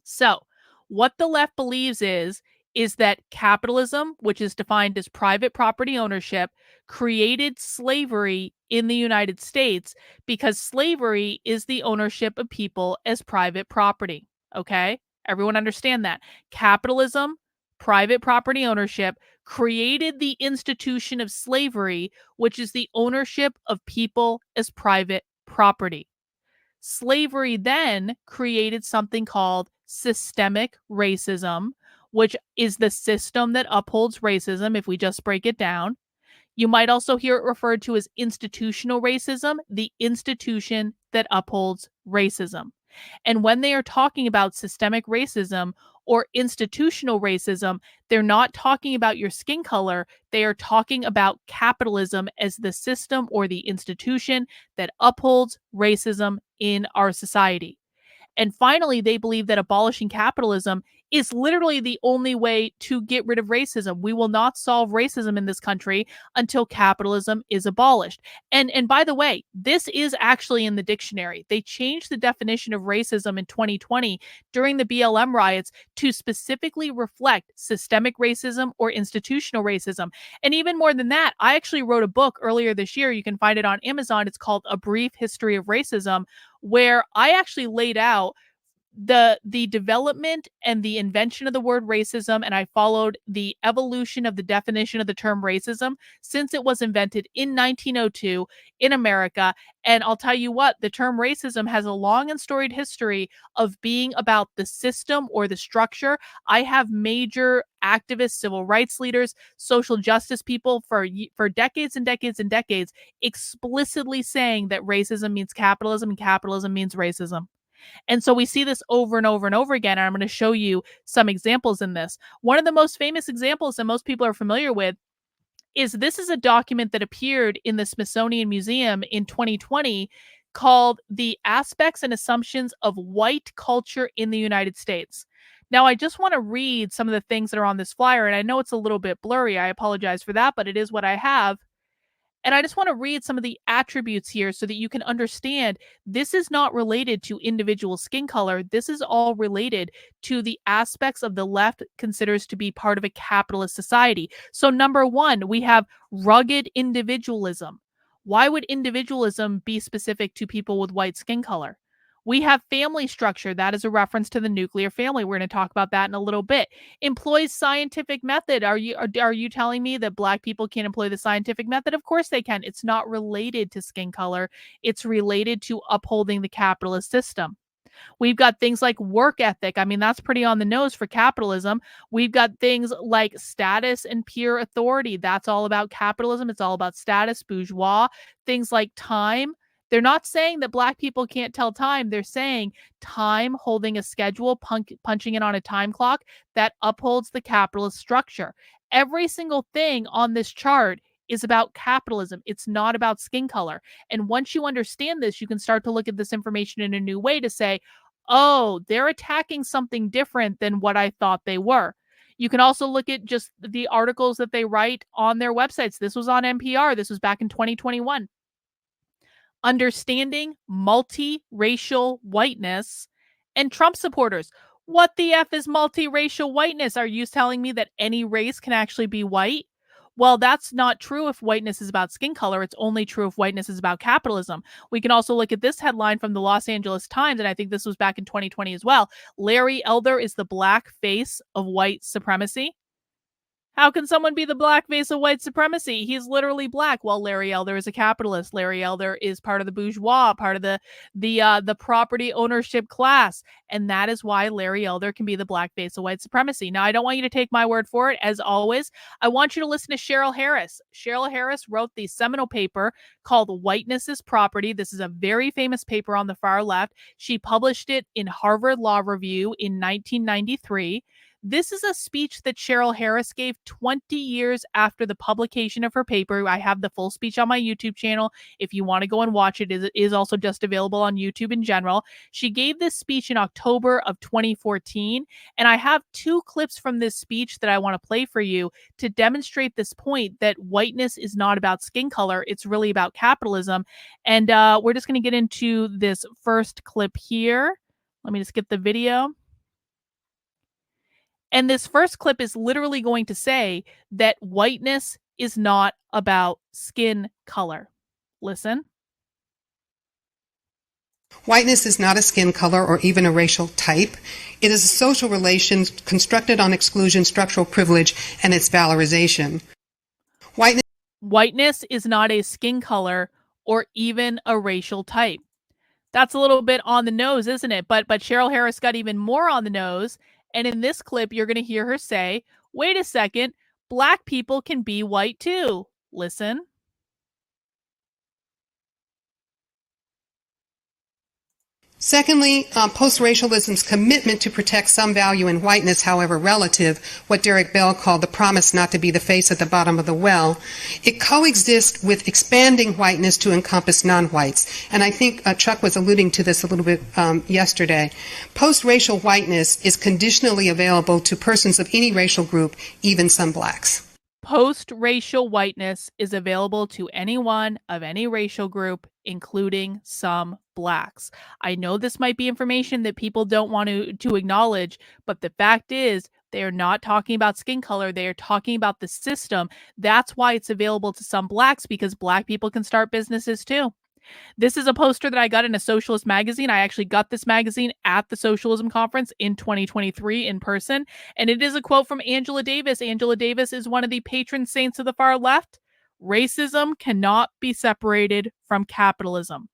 So, what the left believes is is that capitalism, which is defined as private property ownership, created slavery in the United States because slavery is the ownership of people as private property. Okay? Everyone understand that. Capitalism, private property ownership, created the institution of slavery, which is the ownership of people as private property. Slavery then created something called systemic racism, which is the system that upholds racism, if we just break it down. You might also hear it referred to as institutional racism, the institution that upholds racism. And when they are talking about systemic racism or institutional racism, they're not talking about your skin color. They are talking about capitalism as the system or the institution that upholds racism in our society. And finally, they believe that abolishing capitalism is literally the only way to get rid of racism. We will not solve racism in this country until capitalism is abolished. And by the way, this is actually in the dictionary. They changed the definition of racism in 2020 during the BLM riots to specifically reflect systemic racism or institutional racism. And even more than that, I actually wrote a book earlier this year. You can find it on Amazon. It's called A Brief History of Racism, where I actually laid out the development and the invention of the word racism, and I followed the evolution of the definition of the term racism since it was invented in 1902 in America. And I'll tell you what, the term racism has a long and storied history of being about the system or the structure. I have major activists, civil rights leaders, social justice people for decades and decades and decades explicitly saying that racism means capitalism and capitalism means racism. And so we see this over and over and over again. And I'm going to show you some examples in this. One of the most famous examples that most people are familiar with is this is a document that appeared in the Smithsonian Museum in 2020 called The Aspects and Assumptions of White Culture in the United States. Now, I just want to read some of the things that are on this flyer, and I know it's a little bit blurry. I apologize for that, but it is what I have. And I just want to read some of the attributes here so that you can understand this is not related to individual skin color. This is all related to the aspects of the left considers to be part of a capitalist society. So, number one, we have rugged individualism. Why would individualism be specific to people with white skin color? We have family structure. That is a reference to the nuclear family. We're going to talk about that in a little bit. Employs scientific method. Are you telling me that Black people can't employ the scientific method? Of course they can. It's not related to skin color. It's related to upholding the capitalist system. We've got things like work ethic. I mean, that's pretty on the nose for capitalism. We've got things like status and peer authority. That's all about capitalism. It's all about status, bourgeois. Things like time. They're not saying that Black people can't tell time. They're saying time, holding a schedule, punching it on a time clock that upholds the capitalist structure. Every single thing on this chart is about capitalism. It's not about skin color. And once you understand this, you can start to look at this information in a new way to say, oh, they're attacking something different than what I thought they were. You can also look at just the articles that they write on their websites. This was on NPR. This was back in 2021. Understanding multiracial whiteness, and Trump supporters. What the F is multiracial whiteness? Are you telling me that any race can actually be white? Well, that's not true if whiteness is about skin color. It's only true if whiteness is about capitalism. We can also look at this headline from the Los Angeles Times, and I think this was back in 2020 as well. Larry Elder is the black face of white supremacy. How can someone be the black face of white supremacy? He's literally black. Well, Larry Elder is a capitalist. Larry Elder is part of the bourgeois, part of the property ownership class, and that is why Larry Elder can be the black face of white supremacy. Now, I don't want you to take my word for it. As always, I want you to listen to Cheryl Harris. Cheryl Harris wrote the seminal paper called "Whiteness is Property." This is a very famous paper on the far left. She published it in Harvard Law Review in 1993. This is a speech that Cheryl Harris gave 20 years after the publication of her paper. I have the full speech on my YouTube channel. If you want to go and watch it, it is also just available on YouTube in general. She gave this speech in October of 2014, and I have two clips from this speech that I want to play for you to demonstrate this point that whiteness is not about skin color. It's really about capitalism. And we're just going to get into this first clip here. Let me just get the video. And this first clip is literally going to say that whiteness is not about skin color. Listen. Whiteness is not a skin color or even a racial type. It is a social relation constructed on exclusion, structural privilege, and its valorization. Whiteness is not a skin color or even a racial type. That's a little bit on the nose, isn't it? But Cheryl Harris got even more on the nose. And in this clip, you're going to hear her say, wait a second, Black people can be white too. Listen. Secondly, post-racialism's commitment to protect some value in whiteness, however relative, what Derek Bell called the promise not to be the face at the bottom of the well, it coexists with expanding whiteness to encompass non-whites. And I think Chuck was alluding to this a little bit yesterday. Post-racial whiteness is conditionally available to persons of any racial group, even some blacks. Post-racial whiteness is available to anyone of any racial group, including some blacks. I know this might be information that people don't want to acknowledge, but the fact is they are not talking about skin color. They are talking about the system. That's why it's available to some blacks, because Black people can start businesses too. This is a poster that I got in a socialist magazine. I actually got this magazine at the Socialism Conference in 2023 in person. And it is a quote from Angela Davis. Angela Davis is one of the patron saints of the far left. Racism cannot be separated from capitalism.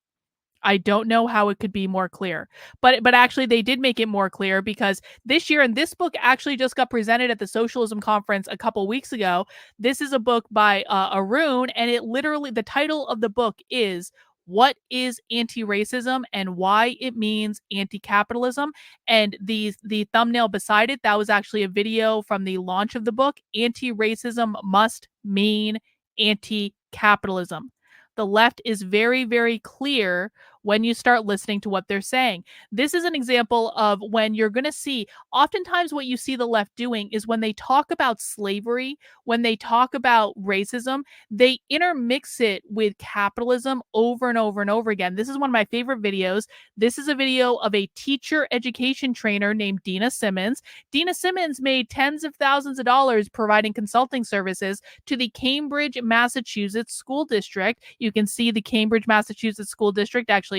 I don't know how it could be more clear, but actually they did make it more clear, because this year, and this book actually just got presented at the Socialism Conference a couple weeks ago. This is a book by Arun, and it literally, the title of the book is "What is Anti-Racism and Why It Means Anti-Capitalism?" And the thumbnail beside it, that was actually a video from the launch of the book. Anti-racism must mean anti-capitalism. The left is very, very clear when you start listening to what they're saying. This is an example of when you're going to see, oftentimes what you see the left doing is when they talk about slavery, when they talk about racism, they intermix it with capitalism over and over and over again. This is one of my favorite videos. This is a video of a teacher education trainer named Dina Simmons. Dina Simmons made tens of thousands of dollars providing consulting services to the Cambridge, Massachusetts school district. You can see the Cambridge, Massachusetts school district actually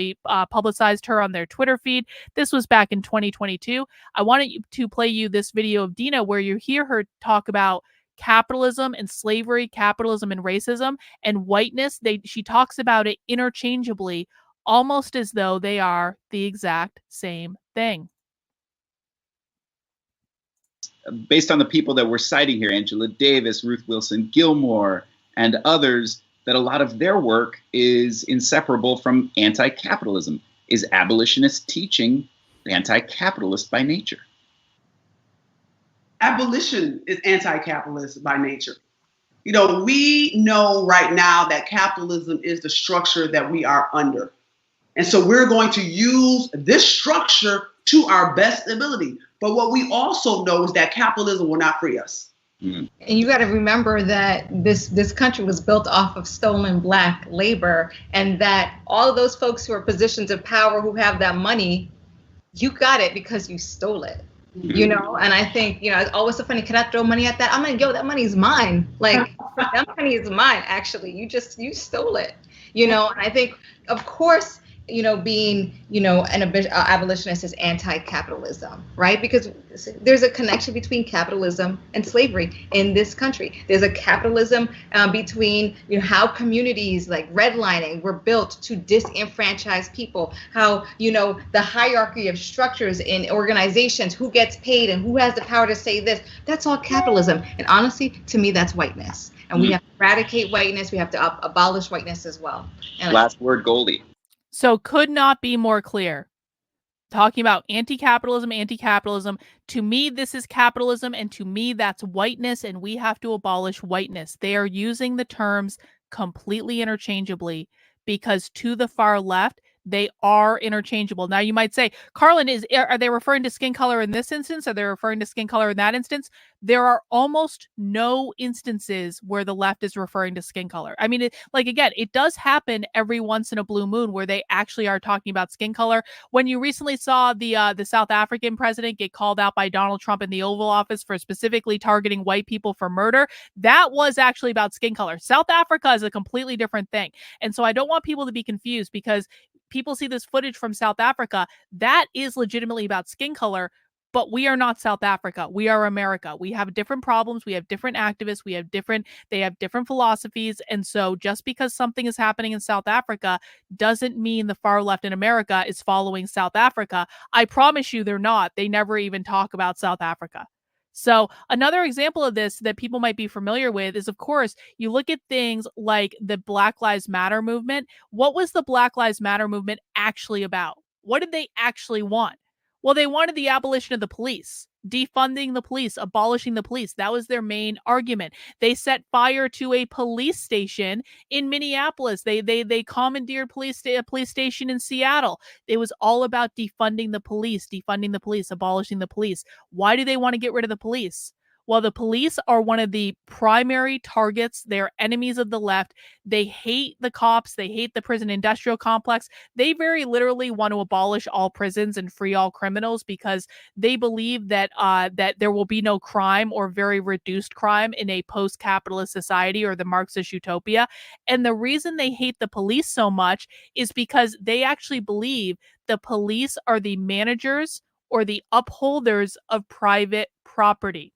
publicized her on their Twitter feed. This was back in 2022. I wanted to play you this video of Dina where you hear her talk about capitalism and slavery, capitalism and racism, and whiteness. She talks about it interchangeably, almost as though they are the exact same thing. Based on the people that we're citing here, Angela Davis, Ruth Wilson Gilmore, and others, that a lot of their work is inseparable from anti-capitalism. Is abolitionist teaching anti-capitalist by nature? Abolition is anti-capitalist by nature. You know, we know right now that capitalism is the structure that we are under. And so we're going to use this structure to our best ability. But what we also know is that capitalism will not free us. And you got to remember that this country was built off of stolen Black labor, and that all of those folks who are positions of power who have that money, you got it because you stole it. You know, and I think, you know, it's always so funny. Can I throw money at that? I'm like, yo, that money's mine. Like, that money is mine, actually. You stole it, you know. And I think, of course, you know, being, you know, an abolitionist is anti-capitalism, right? Because there's a connection between capitalism and slavery in this country. There's a capitalism between, you know, how communities like redlining were built to disenfranchise people, how, you know, the hierarchy of structures in organizations, who gets paid and who has the power to say this, that's all capitalism. And honestly, to me, that's whiteness. And we have to eradicate whiteness. We have to abolish whiteness as well. And Last word, Goldie. So could not be more clear. Talking about anti-capitalism, anti-capitalism. To me, this is capitalism, and to me, that's whiteness, and we have to abolish whiteness. They are using the terms completely interchangeably, because to the far left, They are interchangeable. Now you might say, Karlyn, are they referring to skin color in this instance? Are they referring to skin color in that instance? There are almost no instances where the left is referring to skin color. I mean, again, it does happen every once in a blue moon where they actually are talking about skin color. When you recently saw the South African president get called out by Donald Trump in the Oval Office for specifically targeting white people for murder, that was actually about skin color. South Africa is a completely different thing. And so I don't want people to be confused, because people see this footage from South Africa. That is legitimately about skin color, but we are not South Africa. We are America. We have different problems. We have different activists. They have different philosophies. And so just because something is happening in South Africa doesn't mean the far left in America is following South Africa. I promise you they're not. They never even talk about South Africa. So another example of this that people might be familiar with is, of course, you look at things like the Black Lives Matter movement. What was the Black Lives Matter movement actually about? What did they actually want? Well, they wanted the abolition of the police, defunding the police, abolishing the police. That was their main argument. They set fire to a police station in Minneapolis. They commandeered a police station in Seattle. It was all about defunding the police, abolishing the police. Why do they want to get rid of the police? Well, the police are one of the primary targets. They're enemies of the left. They hate the cops. They hate the prison industrial complex. They very literally want to abolish all prisons and free all criminals, because they believe that that there will be no crime, or very reduced crime, in a post-capitalist society or the Marxist utopia. And the reason they hate the police so much is because they actually believe the police are the managers or the upholders of private property.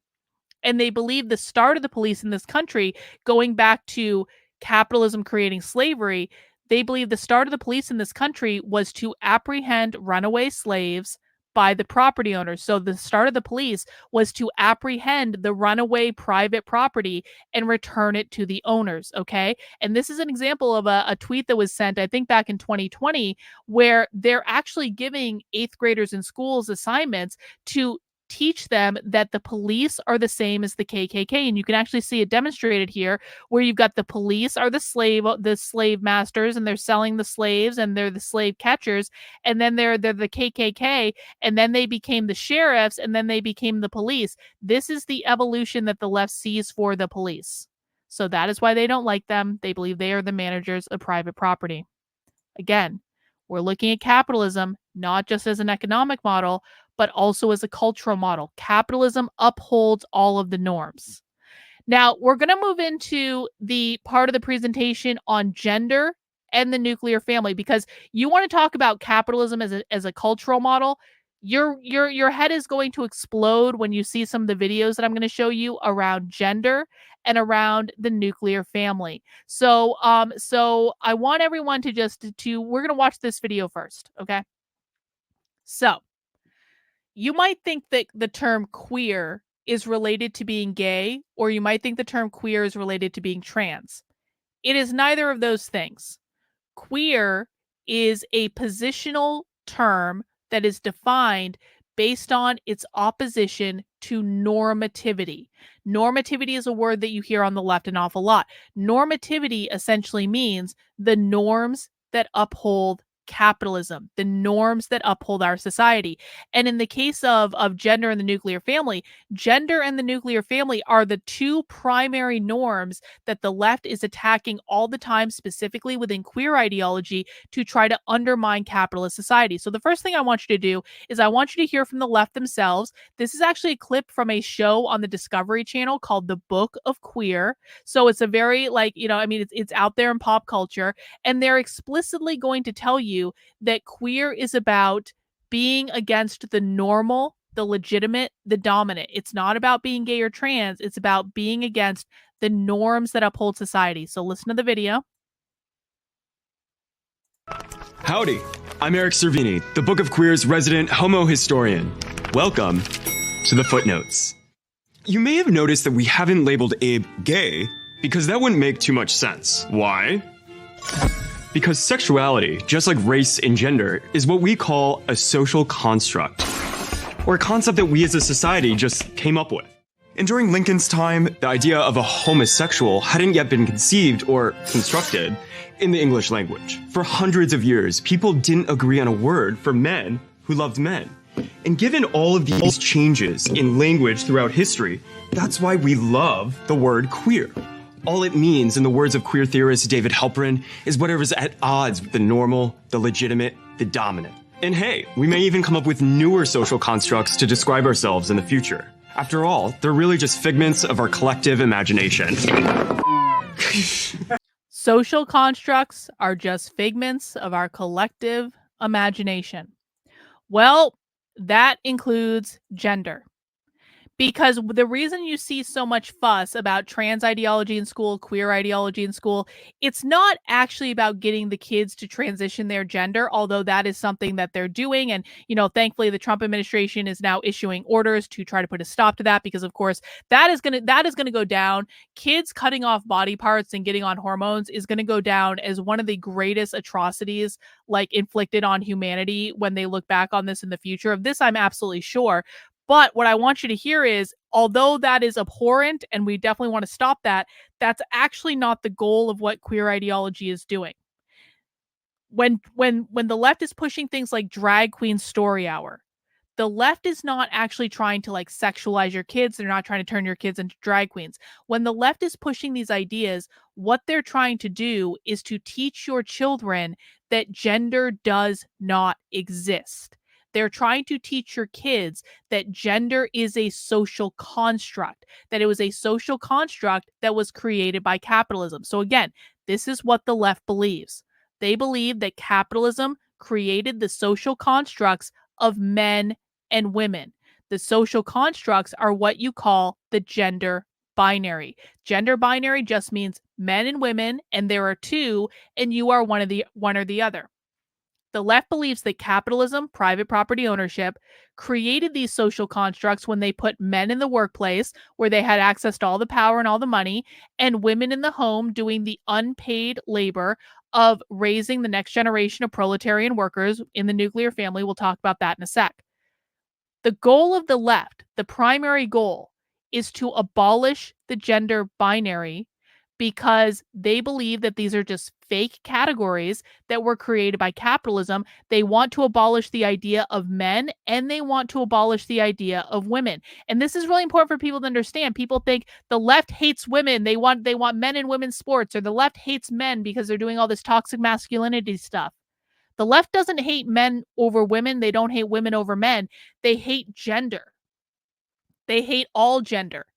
And they believe the start of the police in this country, going back to capitalism creating slavery, they believe the start of the police in this country was to apprehend runaway slaves by the property owners. So the start of the police was to apprehend the runaway private property and return it to the owners, okay? And this is an example of a tweet that was sent, I think, back in 2020, where they're actually giving 8th graders in schools assignments to teach them that the police are the same as the KKK. And you can actually see it demonstrated here, where you've got the police are the slave masters, and they're selling the slaves, and they're the slave catchers. And then they're the KKK, and then they became the sheriffs, and then they became the police. This is the evolution that the left sees for the police. So that is why they don't like them. They believe they are the managers of private property. Again, we're looking at capitalism not just as an economic model, but also as a cultural model. Capitalism upholds all of the norms. Now, we're going to move into the part of the presentation on gender and the nuclear family, because you want to talk about capitalism as a cultural model. Your head is going to explode when you see some of the videos that I'm going to show you around gender and around the nuclear family. So I want everyone to we're going to watch this video first, okay? So, you might think that the term queer is related to being gay, or you might think the term queer is related to being trans. It is neither of those things. Queer is a positional term that is defined based on its opposition to normativity. Normativity is a word that you hear on the left an awful lot. Normativity essentially means the norms that uphold capitalism, the norms that uphold our society. And in the case of gender and the nuclear family are the two primary norms that the left is attacking all the time, specifically within queer ideology, to try to undermine capitalist society. So the first thing I want you to do is I want you to hear from the left themselves. This is actually a clip from a show on the Discovery Channel called The Book of Queer. So it's a very it's out there in pop culture, and they're explicitly going to tell you that queer is about being against the normal, the legitimate, the dominant. It's not about being gay or trans. It's about being against the norms that uphold society. So listen to the video. Howdy, I'm Eric Cervini, the Book of Queer's resident homo historian. Welcome to the footnotes. You may have noticed that we haven't labeled Abe gay, because that wouldn't make too much sense. Why? Because sexuality, just like race and gender, is what we call a social construct, or a concept that we as a society just came up with. And during Lincoln's time, the idea of a homosexual hadn't yet been conceived or constructed in the English language. For hundreds of years, people didn't agree on a word for men who loved men. And given all of these changes in language throughout history, that's why we love the word queer. All it means, in the words of queer theorist David Halperin, is whatever's at odds with the normal, the legitimate, the dominant. And hey, we may even come up with newer social constructs to describe ourselves in the future. After all, they're really just figments of our collective imagination. Social constructs are just figments of our collective imagination. Well, that includes gender. Because the reason you see so much fuss about trans ideology in school, queer ideology in school, it's not actually about getting the kids to transition their gender, although that is something that they're doing. And, thankfully, the Trump administration is now issuing orders to try to put a stop to that, because, of course, that is going to go down. Kids cutting off body parts and getting on hormones is going to go down as one of the greatest atrocities inflicted on humanity when they look back on this in the future. Of this, I'm absolutely sure. But what I want you to hear is, although that is abhorrent and we definitely want to stop that, that's actually not the goal of what queer ideology is doing. When the left is pushing things like drag queen story hour, the left is not actually trying to sexualize your kids. They're not trying to turn your kids into drag queens. When the left is pushing these ideas, what they're trying to do is to teach your children that gender does not exist. They're trying to teach your kids that gender is a social construct, that it was a social construct that was created by capitalism. So again, this is what the left believes. They believe that capitalism created the social constructs of men and women. The social constructs are what you call the gender binary. Gender binary just means men and women, and there are two, and you are one or the other. The left believes that capitalism, private property ownership, created these social constructs when they put men in the workplace, where they had access to all the power and all the money, and women in the home doing the unpaid labor of raising the next generation of proletarian workers in the nuclear family. We'll talk about that in a sec. The goal of the left, the primary goal, is to abolish the gender binary, because they believe that these are just fake categories that were created by capitalism. They want to abolish the idea of men, and they want to abolish the idea of women. And this is really important for people to understand. People think the left hates women. They want men and women's sports, or the left hates men because they're doing all this toxic masculinity stuff. The left doesn't hate men over women. They don't hate women over men. They hate gender. They hate all gender.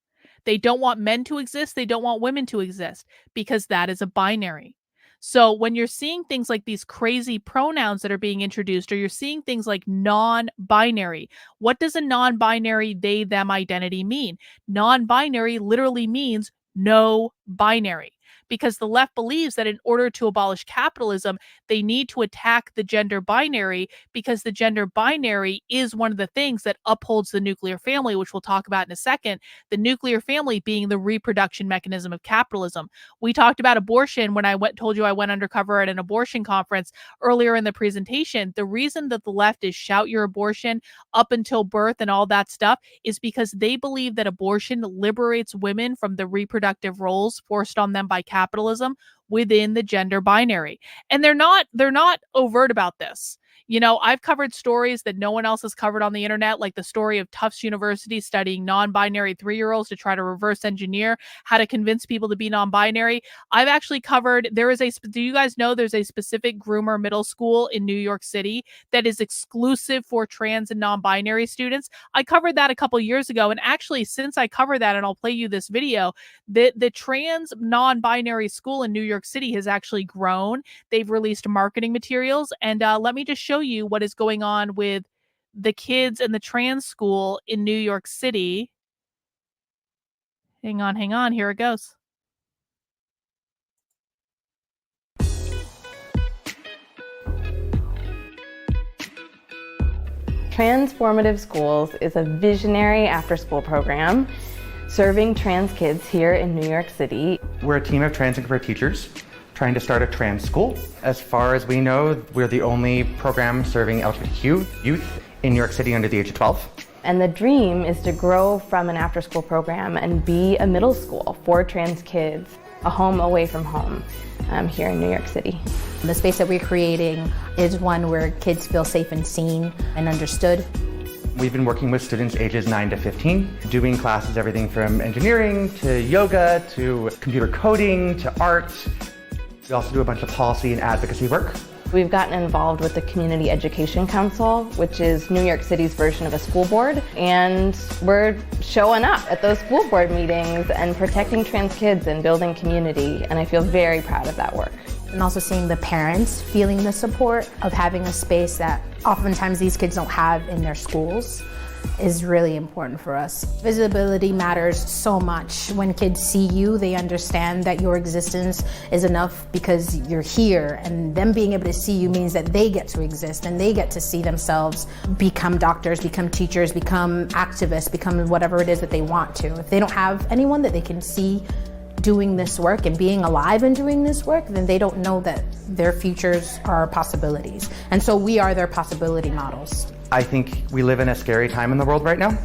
They don't want men to exist. They don't want women to exist, because that is a binary. So when you're seeing things like these crazy pronouns that are being introduced, or you're seeing things like non-binary, what does a non-binary they, them identity mean? Non-binary literally means no binary, because the left believes that in order to abolish capitalism, they need to attack the gender binary, because the gender binary is one of the things that upholds the nuclear family, which we'll talk about in a second. The nuclear family being the reproduction mechanism of capitalism. We talked about abortion when I told you I went undercover at an abortion conference earlier in the presentation. The reason that the left is shout your abortion up until birth and all that stuff is because they believe that abortion liberates women from the reproductive roles forced on them by capitalism within the gender binary. And they're not overt about this. I've covered stories that no one else has covered on the internet, like the story of Tufts University studying non-binary 3-year-olds to try to reverse engineer how to convince people to be non-binary. I've actually covered, do you guys know there's a specific groomer middle school in New York City that is exclusive for trans and non-binary students? I covered that a couple years ago. And actually, since I covered that, and I'll play you this video, the trans non-binary school in New York City has actually grown. They've released marketing materials. And let me just show you what is going on with the kids in the trans school in New York City. Hang on. Here it goes. Transformative Schools is a visionary after-school program serving trans kids here in New York City. We're a team of trans and queer teachers trying to start a trans school. As far as we know, we're the only program serving LGBTQ youth in New York City under the age of 12. And the dream is to grow from an after-school program and be a middle school for trans kids, a home away from home here in New York City. The space that we're creating is one where kids feel safe and seen and understood. We've been working with students ages 9 to 15, doing classes everything from engineering to yoga to computer coding to art. We also do a bunch of policy and advocacy work. We've gotten involved with the Community Education Council, which is New York City's version of a school board, and we're showing up at those school board meetings and protecting trans kids and building community, and I feel very proud of that work. And also seeing the parents feeling the support of having a space that oftentimes these kids don't have in their schools is really important for us. Visibility matters so much. When kids see you, they understand that your existence is enough because you're here, and them being able to see you means that they get to exist and they get to see themselves become doctors, become teachers, become activists, become whatever it is that they want to. If they don't have anyone that they can see doing this work and being alive and doing this work, then they don't know that their futures are possibilities. And so we are their possibility models. I think we live in a scary time in the world right now,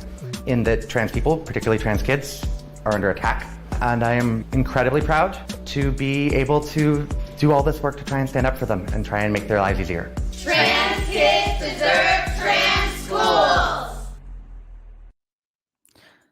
in that trans people, particularly trans kids, are under attack. And I am incredibly proud to be able to do all this work to try and stand up for them and try and make their lives easier. Trans kids deserve trans schools!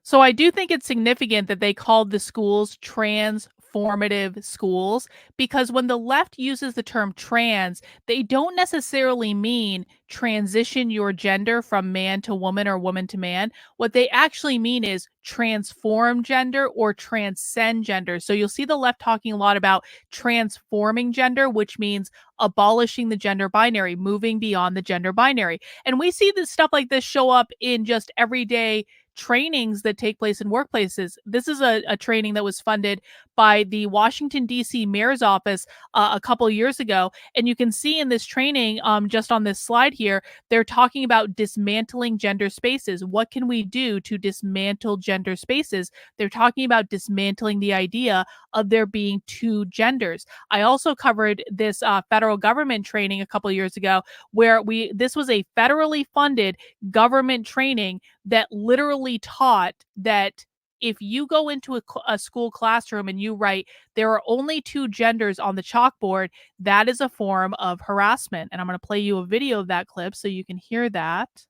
So I do think it's significant that they called the schools transformative schools, because when the left uses the term trans, they don't necessarily mean transition your gender from man to woman or woman to man. What they actually mean is transform gender or transcend gender. So you'll see the left talking a lot about transforming gender, which means abolishing the gender binary, moving beyond the gender binary. And we see this stuff like this show up in just everyday trainings that take place in workplaces. This is a training that was funded by the Washington, D.C. mayor's office a couple years ago. And you can see in this training, just on this slide here, they're talking about dismantling gender spaces. What can we do to dismantle gender spaces? They're talking about dismantling the idea of there being two genders. I also covered this federal government training a couple years ago, where this was a federally funded government training that literally taught that if you go into a school classroom and you write, there are only two genders on the chalkboard, that is a form of harassment. And I'm going to play you a video of that clip so you can hear that.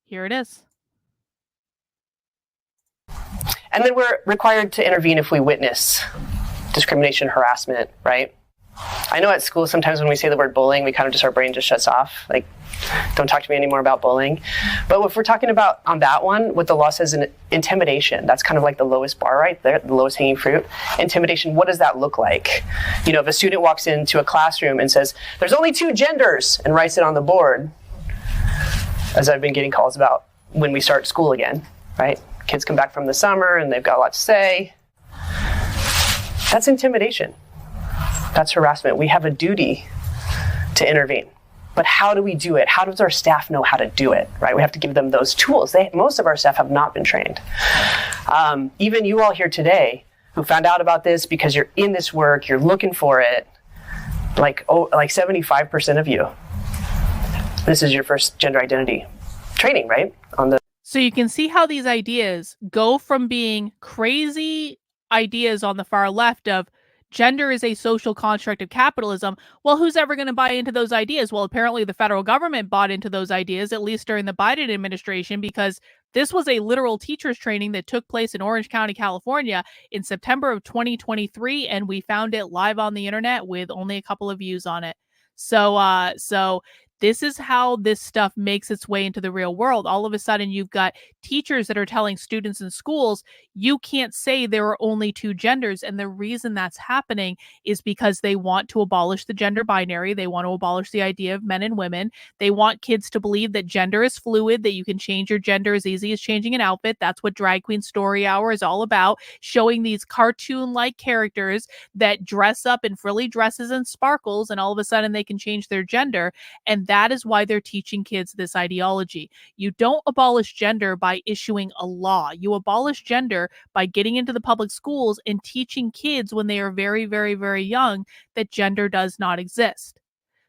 Here it is. And then we're required to intervene if we witness discrimination, harassment, right? I know at school sometimes when we say the word bullying, our brain just shuts off. Like, don't talk to me anymore about bullying. But if we're talking about on that one, what the law says in intimidation, that's kind of like the lowest bar right there, the lowest hanging fruit. Intimidation, what does that look like? You know, if a student walks into a classroom and says, there's only two genders, and writes it on the board, as I've been getting calls about when we start school again, right? Kids come back from the summer and they've got a lot to say. That's intimidation. That's harassment. We have a duty to intervene. But how do we do it? How does our staff know how to do it, right? We have to give them those tools. Most of our staff have not been trained. Even you all here today who found out about this because you're in this work, you're looking for it, like 75% of you, this is your first gender identity training, right? So you can see how these ideas go from being crazy ideas on the far left of gender is a social construct of capitalism. Well, who's ever going to buy into those ideas? Well, apparently the federal government bought into those ideas, at least during the Biden administration, because this was a literal teachers training that took place in Orange County, California in September of 2023. And we found it live on the internet with only a couple of views on it. So this is how this stuff makes its way into the real world. All of a sudden, you've got teachers that are telling students in schools, you can't say there are only two genders. And the reason that's happening is because they want to abolish the gender binary. They want to abolish the idea of men and women. They want kids to believe that gender is fluid, that you can change your gender as easy as changing an outfit. That's what Drag Queen Story Hour is all about, showing these cartoon-like characters that dress up in frilly dresses and sparkles, and all of a sudden they can change their gender. And that is why they're teaching kids this ideology. You don't abolish gender by issuing a law. You abolish gender by getting into the public schools and teaching kids when they are very, very, very young that gender does not exist.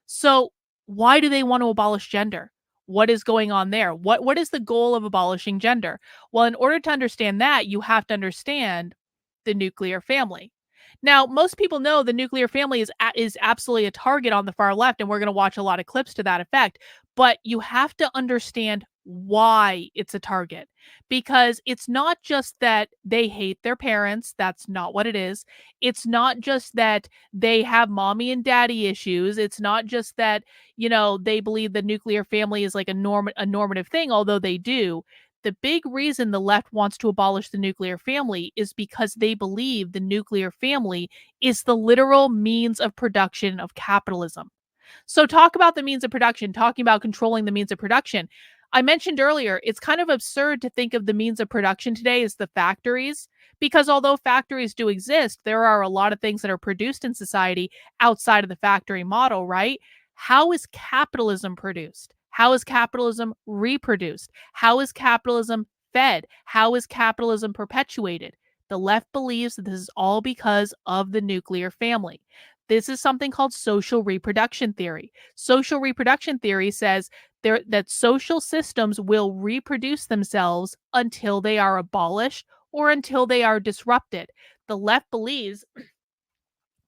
So why do they want to abolish gender? What is going on there? What is the goal of abolishing gender? Well, in order to understand that, you have to understand the nuclear family. Now, most people know the nuclear family is absolutely a target on the far left, and we're going to watch a lot of clips to that effect. But you have to understand why it's a target, because it's not just that they hate their parents. That's not what it is. It's not just that they have mommy and daddy issues. It's not just that, they believe the nuclear family is like a normative thing, although they do. The big reason the left wants to abolish the nuclear family is because they believe the nuclear family is the literal means of production of capitalism. So talk about the means of production, talking about controlling the means of production. I mentioned earlier, it's kind of absurd to think of the means of production today as the factories, because although factories do exist, there are a lot of things that are produced in society outside of the factory model, right? How is capitalism produced? How is capitalism reproduced? How is capitalism fed? How is capitalism perpetuated? The left believes that this is all because of the nuclear family. This is something called social reproduction theory. Social reproduction theory says that social systems will reproduce themselves until they are abolished or until they are disrupted. The left believes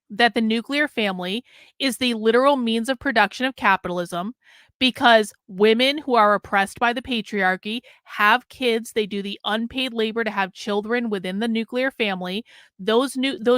that the nuclear family is the literal means of production of capitalism, because women who are oppressed by the patriarchy have kids. They do the unpaid labor to have children within the nuclear family. Those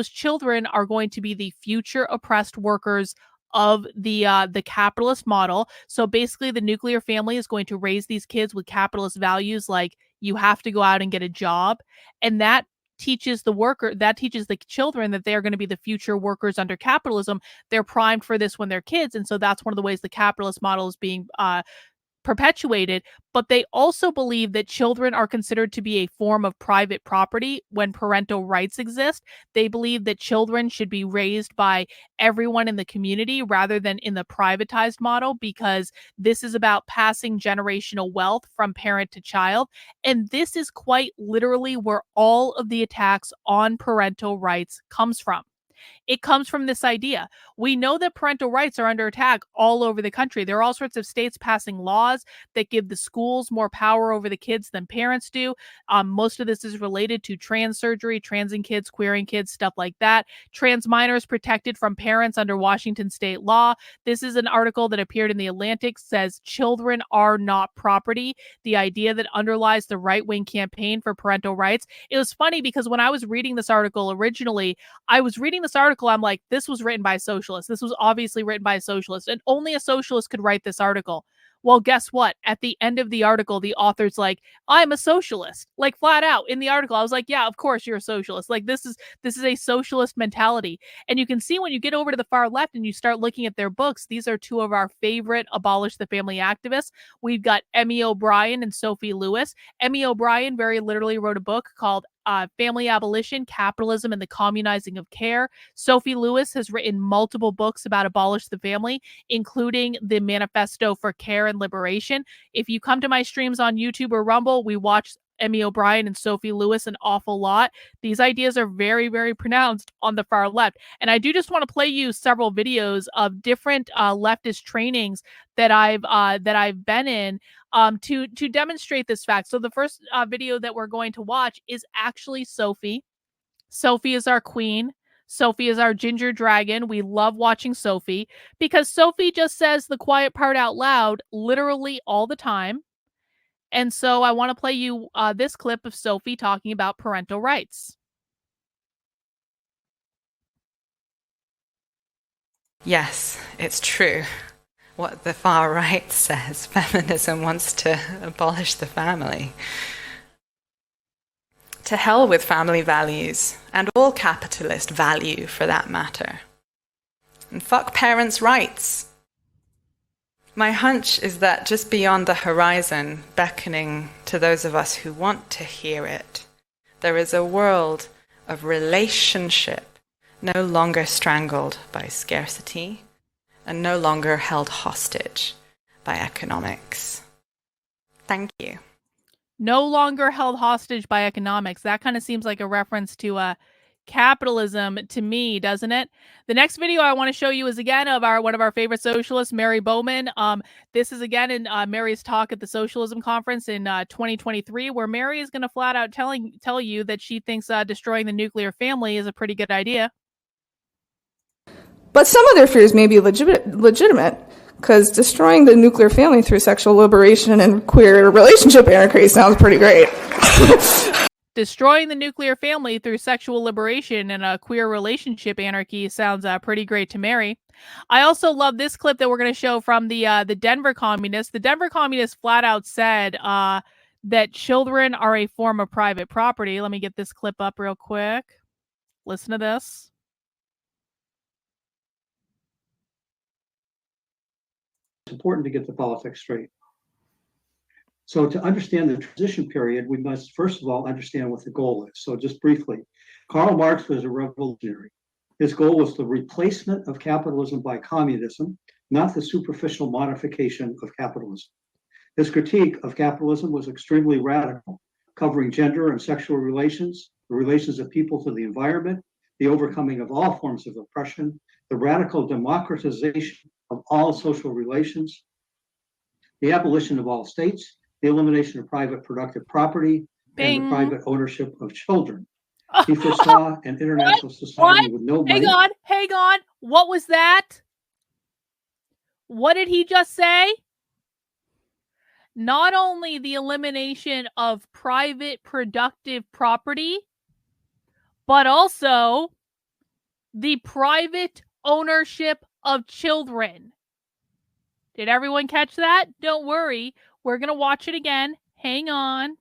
children are going to be the future oppressed workers of the capitalist model. So basically, the nuclear family is going to raise these kids with capitalist values, like you have to go out and get a job, and that teaches the children that they're going to be the future workers under capitalism. They're primed for this when they're kids, and so that's one of the ways the capitalist model is being perpetuated. But they also believe that children are considered to be a form of private property when parental rights exist. They believe that children should be raised by everyone in the community rather than in the privatized model, because this is about passing generational wealth from parent to child. And this is quite literally where all of the attacks on parental rights comes from. It comes from this idea. We know that parental rights are under attack all over the country. There are all sorts of states passing laws that give the schools more power over the kids than parents do. Most of this is related to trans surgery, transing kids, queering kids, stuff like that. Trans minors protected from parents under Washington state law. This is an article that appeared in The Atlantic, says children are not property. The idea that underlies the right-wing campaign for parental rights. It was funny because when I was reading this article originally, I'm like, this was written by a socialist. This was obviously written by a socialist, and only a socialist could write this article. Well, guess what? At the end of the article, the author's like, I'm a socialist, like flat out in the article. I was like, yeah, of course you're a socialist. Like this is a socialist mentality. And you can see when you get over to the far left and you start looking at their books, these are two of our favorite abolish the family activists. We've got Emmy O'Brien and Sophie Lewis. Emmy O'Brien very literally wrote a book called Family Abolition, Capitalism and the Communizing of Care. Sophie Lewis has written multiple books about abolish the family, including the Manifesto for Care and Liberation. If you come to my streams on YouTube or Rumble, we watch Emmy O'Brien and Sophie Lewis an awful lot. These ideas are very, very pronounced on the far left. And I do just want to play you several videos of different leftist trainings that I've been in to demonstrate this fact. So the first video that we're going to watch is actually Sophie. Sophie is our queen. Sophie is our ginger dragon. We love watching Sophie because Sophie just says the quiet part out loud literally all the time. And so I want to play you this clip of Sophie talking about parental rights. Yes, it's true. What the far right says, feminism wants to abolish the family. To hell with family values, and all capitalist value for that matter. And fuck parents' rights. My hunch is that just beyond the horizon, beckoning to those of us who want to hear it, there is a world of relationship no longer strangled by scarcity and no longer held hostage by economics. Thank you. No longer held hostage by economics. That kind of seems like a reference to capitalism to me, doesn't it? The next video I want to show you is again of one of our favorite socialists, Mary Bowman. This is again in Mary's talk at the Socialism Conference in 2023, where Mary is going to flat out tell you that she thinks destroying the nuclear family is a pretty good idea. But some of their fears may be legitimate, because destroying the nuclear family through sexual liberation and queer relationship anarchy sounds pretty great. Destroying the nuclear family through sexual liberation and a queer relationship anarchy sounds pretty great to Mary. I also love this clip that we're going to show from the Denver communists. The Denver communists flat out said that children are a form of private property. Let me get this clip up real quick. Listen to this. It's important to get the politics straight. So to understand the transition period, we must first of all understand what the goal is. So just briefly, Karl Marx was a revolutionary. His goal was the replacement of capitalism by communism, not the superficial modification of capitalism. His critique of capitalism was extremely radical, covering gender and sexual relations, the relations of people to the environment, the overcoming of all forms of oppression, the radical democratization of all social relations, the abolition of all states, the elimination of private productive property, and the private ownership of children. He foresaw an international society with no money. Hang on. What was that? What did he just say? Not only the elimination of private productive property, but also the private ownership of children. Did everyone catch that? Don't worry. We're going to watch it again. Hang on.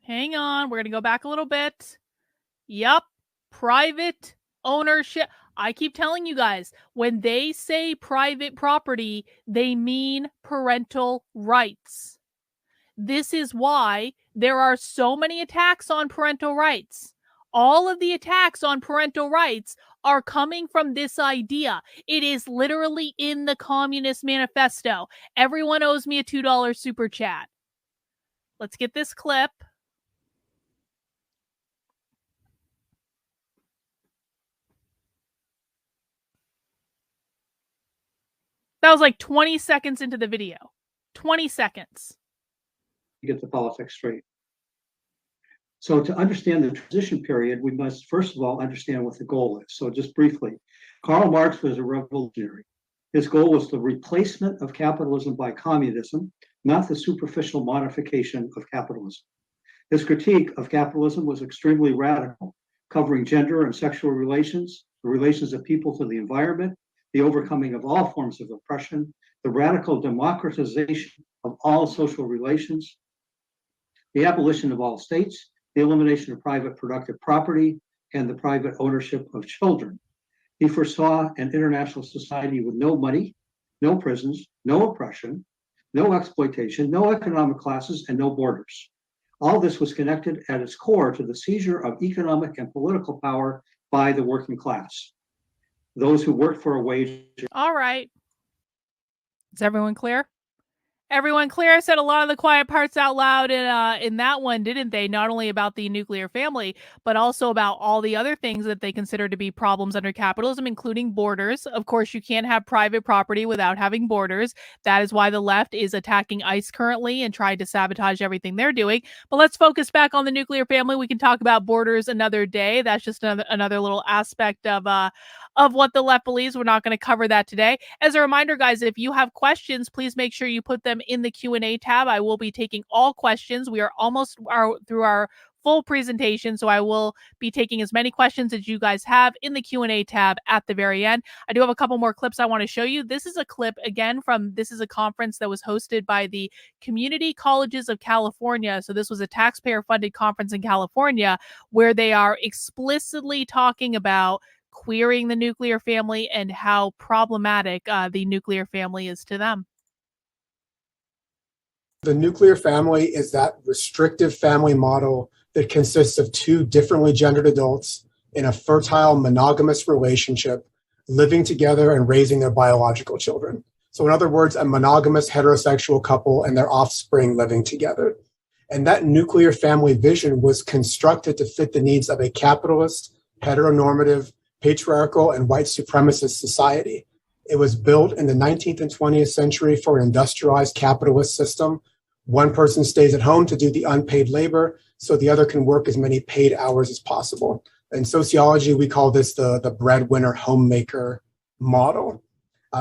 Hang on. We're going to go back a little bit. Yep. Private ownership. I keep telling you guys, when they say private property, they mean parental rights. This is why there are so many attacks on parental rights. All of the attacks on parental rights are coming from this idea. It is literally in the Communist Manifesto. Everyone owes me a $2 super chat. Let's get this clip. That was like 20 seconds into the video. 20 seconds. Get the politics straight. So to understand the transition period, we must first of all understand what the goal is. So just briefly, Karl Marx was a revolutionary. His goal was the replacement of capitalism by communism, not the superficial modification of capitalism. His critique of capitalism was extremely radical, covering gender and sexual relations, the relations of people to the environment, the overcoming of all forms of oppression, the radical democratization of all social relations, the abolition of all states, the elimination of private productive property, and the private ownership of children. He foresaw an international society with no money, no prisons, no oppression, no exploitation, no economic classes, and no borders. All this was connected at its core to the seizure of economic and political power by the working class, those who worked for a wage. All right. Is everyone clear? Everyone clear? I said a lot of the quiet parts out loud in that one, didn't they? Not only about the nuclear family, but also about all the other things that they consider to be problems under capitalism, including borders. Of course, you can't have private property without having borders. That is why the left is attacking ICE currently and trying to sabotage everything they're doing. But let's focus back on the nuclear family. We can talk about borders another day. That's just another little aspect of what the left believes. We're not going to cover that today. As a reminder, guys, if you have questions, please make sure you put them in the Q&A tab. I will be taking all questions. We are almost through our full presentation, so I will be taking as many questions as you guys have in the Q&A tab at the very end. I do have a couple more clips I want to show you. This is a clip, again, this is a conference that was hosted by the Community Colleges of California. So this was a taxpayer-funded conference in California where they are explicitly talking about queering the nuclear family and how problematic the nuclear family is to them. The nuclear family is that restrictive family model that consists of two differently gendered adults in a fertile monogamous relationship, living together and raising their biological children. So in other words, a monogamous heterosexual couple and their offspring living together. And that nuclear family vision was constructed to fit the needs of a capitalist, heteronormative, patriarchal, and white supremacist society. It was built in the 19th and 20th century for an industrialized capitalist system. One person stays at home to do the unpaid labor, so the other can work as many paid hours as possible. In sociology, we call this the breadwinner homemaker model.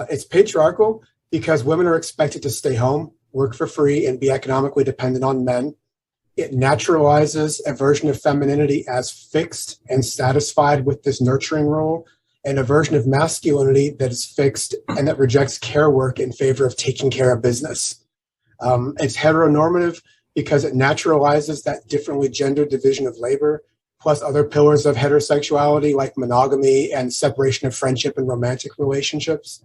It's patriarchal because women are expected to stay home, work for free, and be economically dependent on men. It naturalizes a version of femininity as fixed and satisfied with this nurturing role, and a version of masculinity that is fixed and that rejects care work in favor of taking care of business. It's heteronormative because it naturalizes that differently gendered division of labor, plus other pillars of heterosexuality like monogamy and separation of friendship and romantic relationships.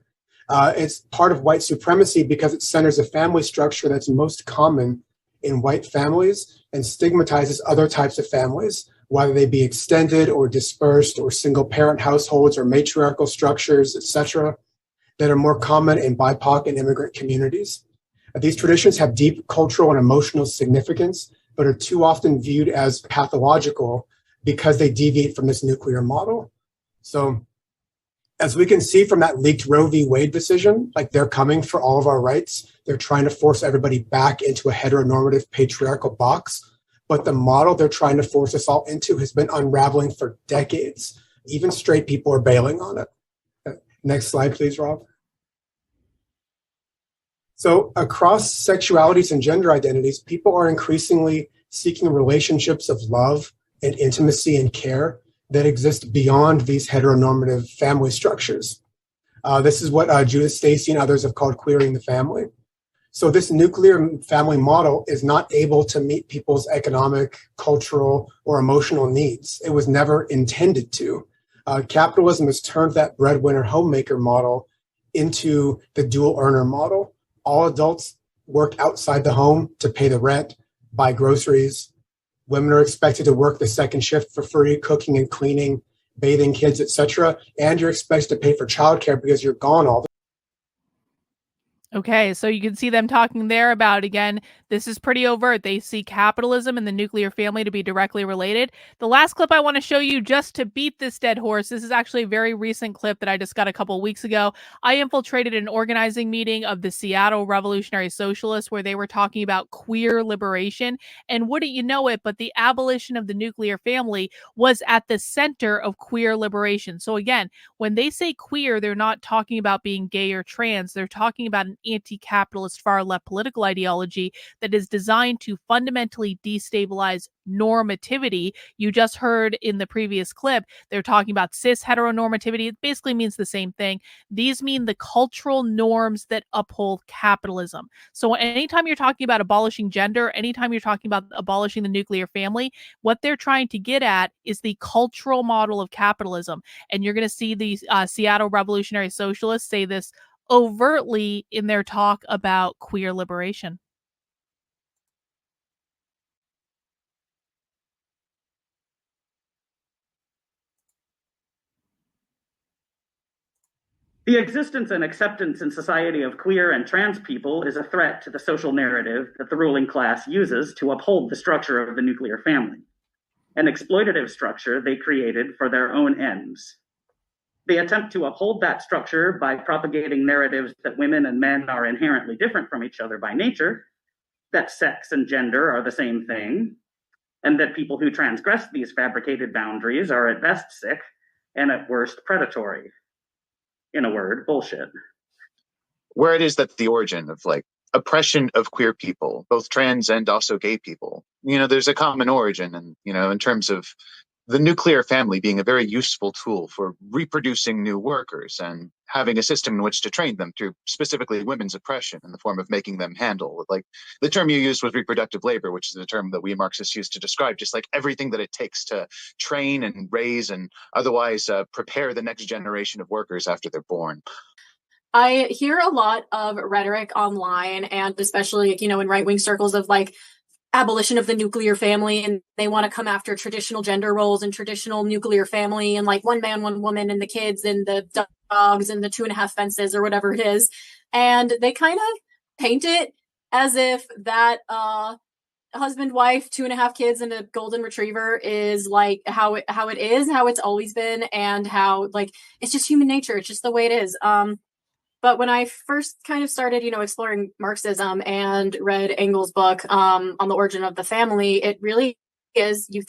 It's part of white supremacy because it centers a family structure that's most common in white families and stigmatizes other types of families, whether they be extended or dispersed or single parent households or matriarchal structures, etc., that are more common in BIPOC and immigrant communities. These traditions have deep cultural and emotional significance, but are too often viewed as pathological because they deviate from this nuclear model. So as we can see from that leaked Roe v. Wade decision, like they're coming for all of our rights. They're trying to force everybody back into a heteronormative patriarchal box. But the model they're trying to force us all into has been unraveling for decades. Even straight people are bailing on it. Next slide, please, Rob. So across sexualities and gender identities, people are increasingly seeking relationships of love and intimacy and care that exist beyond these heteronormative family structures. This is what Judith Stacy and others have called queering the family. So this nuclear family model is not able to meet people's economic, cultural, or emotional needs. It was never intended to. Capitalism has turned that breadwinner homemaker model into the dual earner model. All adults work outside the home to pay the rent, buy groceries. Women are expected to work the second shift for free, cooking and cleaning, bathing kids, etc. And you're expected to pay for childcare because you're gone all the time. Okay, so you can see them talking there about, again, this is pretty overt. They see capitalism and the nuclear family to be directly related. The last clip I want to show you, just to beat this dead horse, this is actually a very recent clip that I just got a couple weeks ago. I infiltrated an organizing meeting of the Seattle Revolutionary Socialists where they were talking about queer liberation. And wouldn't you know it, but the abolition of the nuclear family was at the center of queer liberation. So again, when they say queer, they're not talking about being gay or trans. They're talking about an anti-capitalist far-left political ideology that is designed to fundamentally destabilize normativity. You just heard in the previous clip, they're talking about cis heteronormativity. It basically means the same thing. These mean the cultural norms that uphold capitalism. So anytime you're talking about abolishing gender, anytime you're talking about abolishing the nuclear family, what they're trying to get at is the cultural model of capitalism. And you're going to see these Seattle Revolutionary Socialists say this overtly in their talk about queer liberation. The existence and acceptance in society of queer and trans people is a threat to the social narrative that the ruling class uses to uphold the structure of the nuclear family, an exploitative structure they created for their own ends. They attempt to uphold that structure by propagating narratives that women and men are inherently different from each other by nature, that sex and gender are the same thing, and that people who transgress these fabricated boundaries are at best sick and at worst predatory. In a word, bullshit. Where it is that the origin of like oppression of queer people, both trans and also gay people, there's a common origin, and in terms of the nuclear family being a very useful tool for reproducing new workers and having a system in which to train them through specifically women's oppression in the form of making them handle, like the term you used was reproductive labor, which is a term that we Marxists use to describe just like everything that it takes to train and raise and otherwise prepare the next generation of workers after they're born. I hear a lot of rhetoric online and especially, in right-wing circles of like abolition of the nuclear family, and they want to come after traditional gender roles and traditional nuclear family and like one man, one woman and the kids and the dogs and the 2.5 fences or whatever it is. And they kind of paint it as if that husband, wife, 2.5 kids, and a golden retriever is like how it is, how it's always been, and how like it's just human nature. It's just the way it is. But when I first kind of started, exploring Marxism and read Engel's book on the origin of the family, it really is, you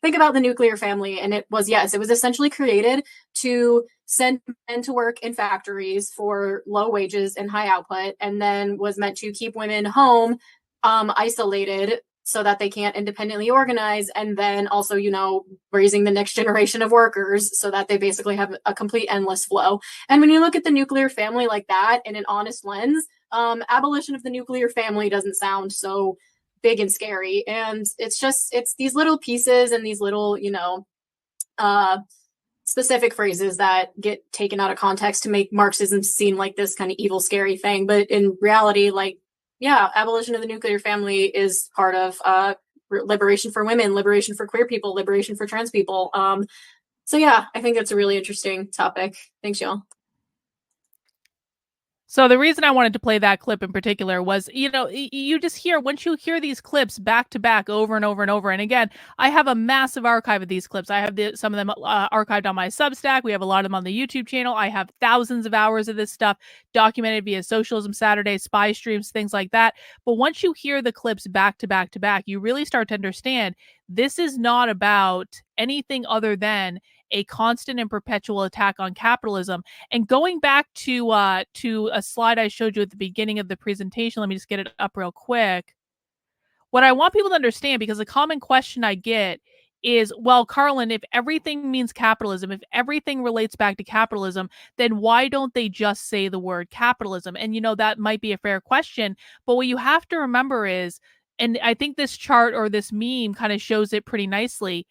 think about the nuclear family, and it was essentially created to send men to work in factories for low wages and high output, and then was meant to keep women home, isolated, so that they can't independently organize, and then also, raising the next generation of workers so that they basically have a complete endless flow. And when you look at the nuclear family like that in an honest lens, abolition of the nuclear family doesn't sound so big and scary. And it's these little pieces and these little, specific phrases that get taken out of context to make Marxism seem like this kind of evil, scary thing. But in reality, abolition of the nuclear family is part of liberation for women, liberation for queer people, liberation for trans people. So yeah, I think that's a really interesting topic. Thanks, y'all. So the reason I wanted to play that clip in particular was, you just hear, once you hear these clips back to back over and over and over, and again, I have a massive archive of these clips. I have some of them archived on my Substack. We have a lot of them on the YouTube channel. I have thousands of hours of this stuff documented via Socialism Saturday, spy streams, things like that. But once you hear the clips back to back to back, you really start to understand this is not about anything other than a constant and perpetual attack on capitalism. And going back to a slide I showed you at the beginning of the presentation, let me just get it up real quick. What I want people to understand, because a common question I get is, well, Karlyn, if everything means capitalism, if everything relates back to capitalism, then why don't they just say the word capitalism? And, that might be a fair question. But what you have to remember is, and I think this chart or this meme kind of shows it pretty nicely,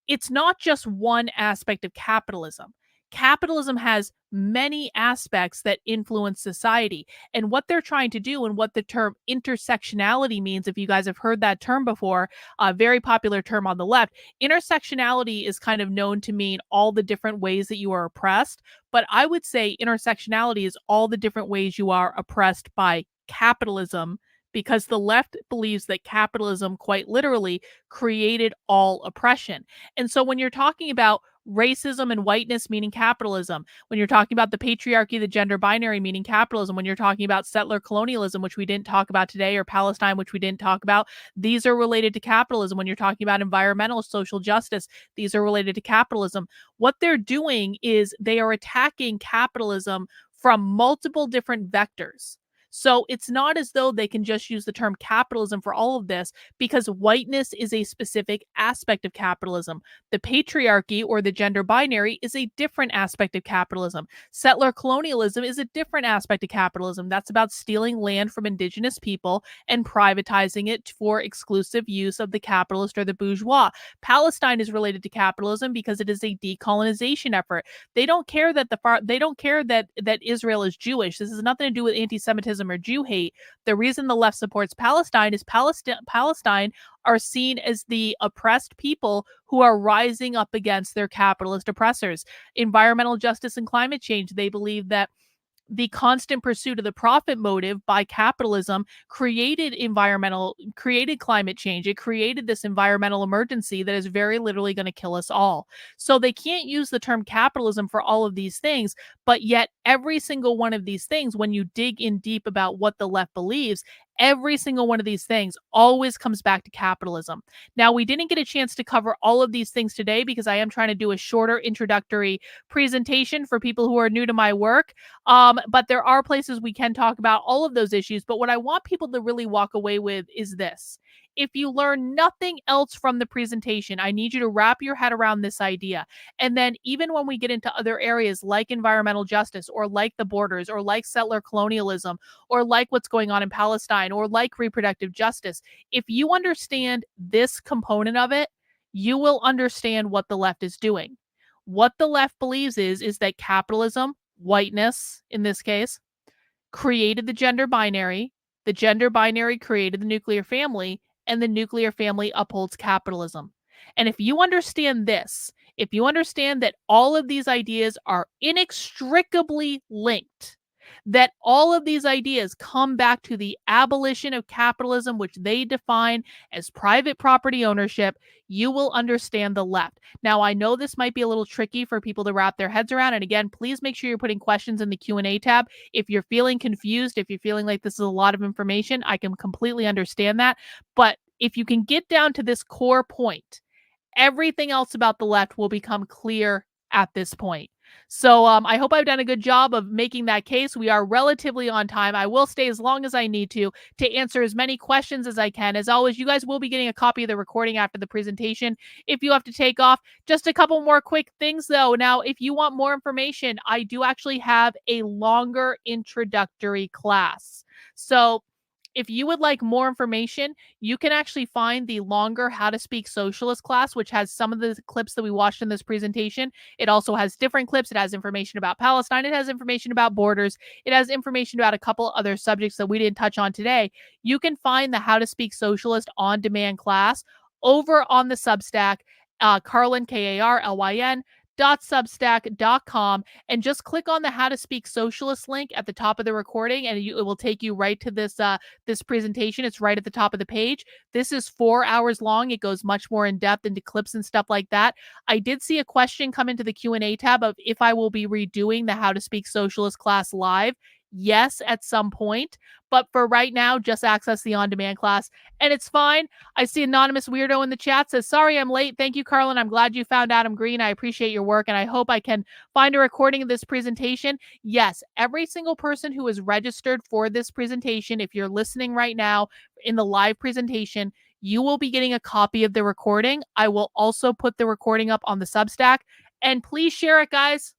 it's not just one aspect of capitalism. Capitalism has many aspects that influence society. And what they're trying to do, and what the term intersectionality means, if you guys have heard that term before, a very popular term on the left, intersectionality is kind of known to mean all the different ways that you are oppressed. But I would say intersectionality is all the different ways you are oppressed by capitalism, because the left believes that capitalism quite literally created all oppression. And so when you're talking about racism and whiteness meaning capitalism, when you're talking about the patriarchy, the gender binary meaning capitalism, when you're talking about settler colonialism, which we didn't talk about today, or Palestine, which we didn't talk about, these are related to capitalism. When you're talking about environmental social justice, these are related to capitalism. What they're doing is they are attacking capitalism from multiple different vectors. So it's not as though they can just use the term capitalism for all of this, because whiteness is a specific aspect of capitalism. The patriarchy or the gender binary is a different aspect of capitalism. Settler colonialism is a different aspect of capitalism. That's about stealing land from indigenous people and privatizing it for exclusive use of the capitalist or the bourgeois. Palestine is related to capitalism because it is a decolonization effort. They don't care that that Israel is Jewish. This has nothing to do with anti-Semitism or Jew hate. The reason the left supports Palestine is Palestine are seen as the oppressed people who are rising up against their capitalist oppressors. Environmental justice and climate change, they believe that the constant pursuit of the profit motive by capitalism created climate change. It created this environmental emergency that is very literally going to kill us all. So they can't use the term capitalism for all of these things, but yet every single one of these things, when you dig in deep about what the left believes, every single one of these things always comes back to capitalism. Now, we didn't get a chance to cover all of these things today because I am trying to do a shorter introductory presentation for people who are new to my work. But there are places we can talk about all of those issues. But what I want people to really walk away with is this. If you learn nothing else from the presentation, I need you to wrap your head around this idea. And then even when we get into other areas like environmental justice, or like the borders, or like settler colonialism, or like what's going on in Palestine, or like reproductive justice, if you understand this component of it, you will understand what the left is doing. What the left believes is that capitalism, whiteness in this case, created the gender binary created the nuclear family, and the nuclear family upholds capitalism. And if you understand this, if you understand that all of these ideas are inextricably linked, that all of these ideas come back to the abolition of capitalism, which they define as private property ownership, you will understand the left. Now, I know this might be a little tricky for people to wrap their heads around. And again, please make sure you're putting questions in the Q&A tab. If you're feeling confused, if you're feeling like this is a lot of information, I can completely understand that. But if you can get down to this core point, everything else about the left will become clear at this point. So I hope I've done a good job of making that case. We are relatively on time. I will stay as long as I need to answer as many questions as I can. As always, you guys will be getting a copy of the recording after the presentation if you have to take off. Just a couple more quick things, though. Now, if you want more information, I do actually have a longer introductory class. So if you would like more information, you can actually find the longer How to Speak Socialist class, which has some of the clips that we watched in this presentation. It also has different clips. It has information about Palestine. It has information about borders. It has information about a couple other subjects that we didn't touch on today. You can find the How to Speak Socialist on-demand class over on the Substack, Karlyn, Karlyn, .substack.com, and just click on the How to Speak Socialist link at the top of the recording, and it will take you right to this presentation. It's right at the top of the page. This is 4 hours long. It goes much more in depth into clips and stuff like that. I did see a question come into the Q&A tab of if I will be redoing the How to Speak Socialist class live. Yes, at some point. But for right now, just access the on-demand class, and it's fine. I see Anonymous Weirdo in the chat says, sorry I'm late. Thank you, Karlyn. I'm glad you found Adam Green. I appreciate your work, and I hope I can find a recording of this presentation. Yes, every single person who is registered for this presentation, if you're listening right now in the live presentation, you will be getting a copy of the recording. I will also put the recording up on the Substack, and please share it, guys.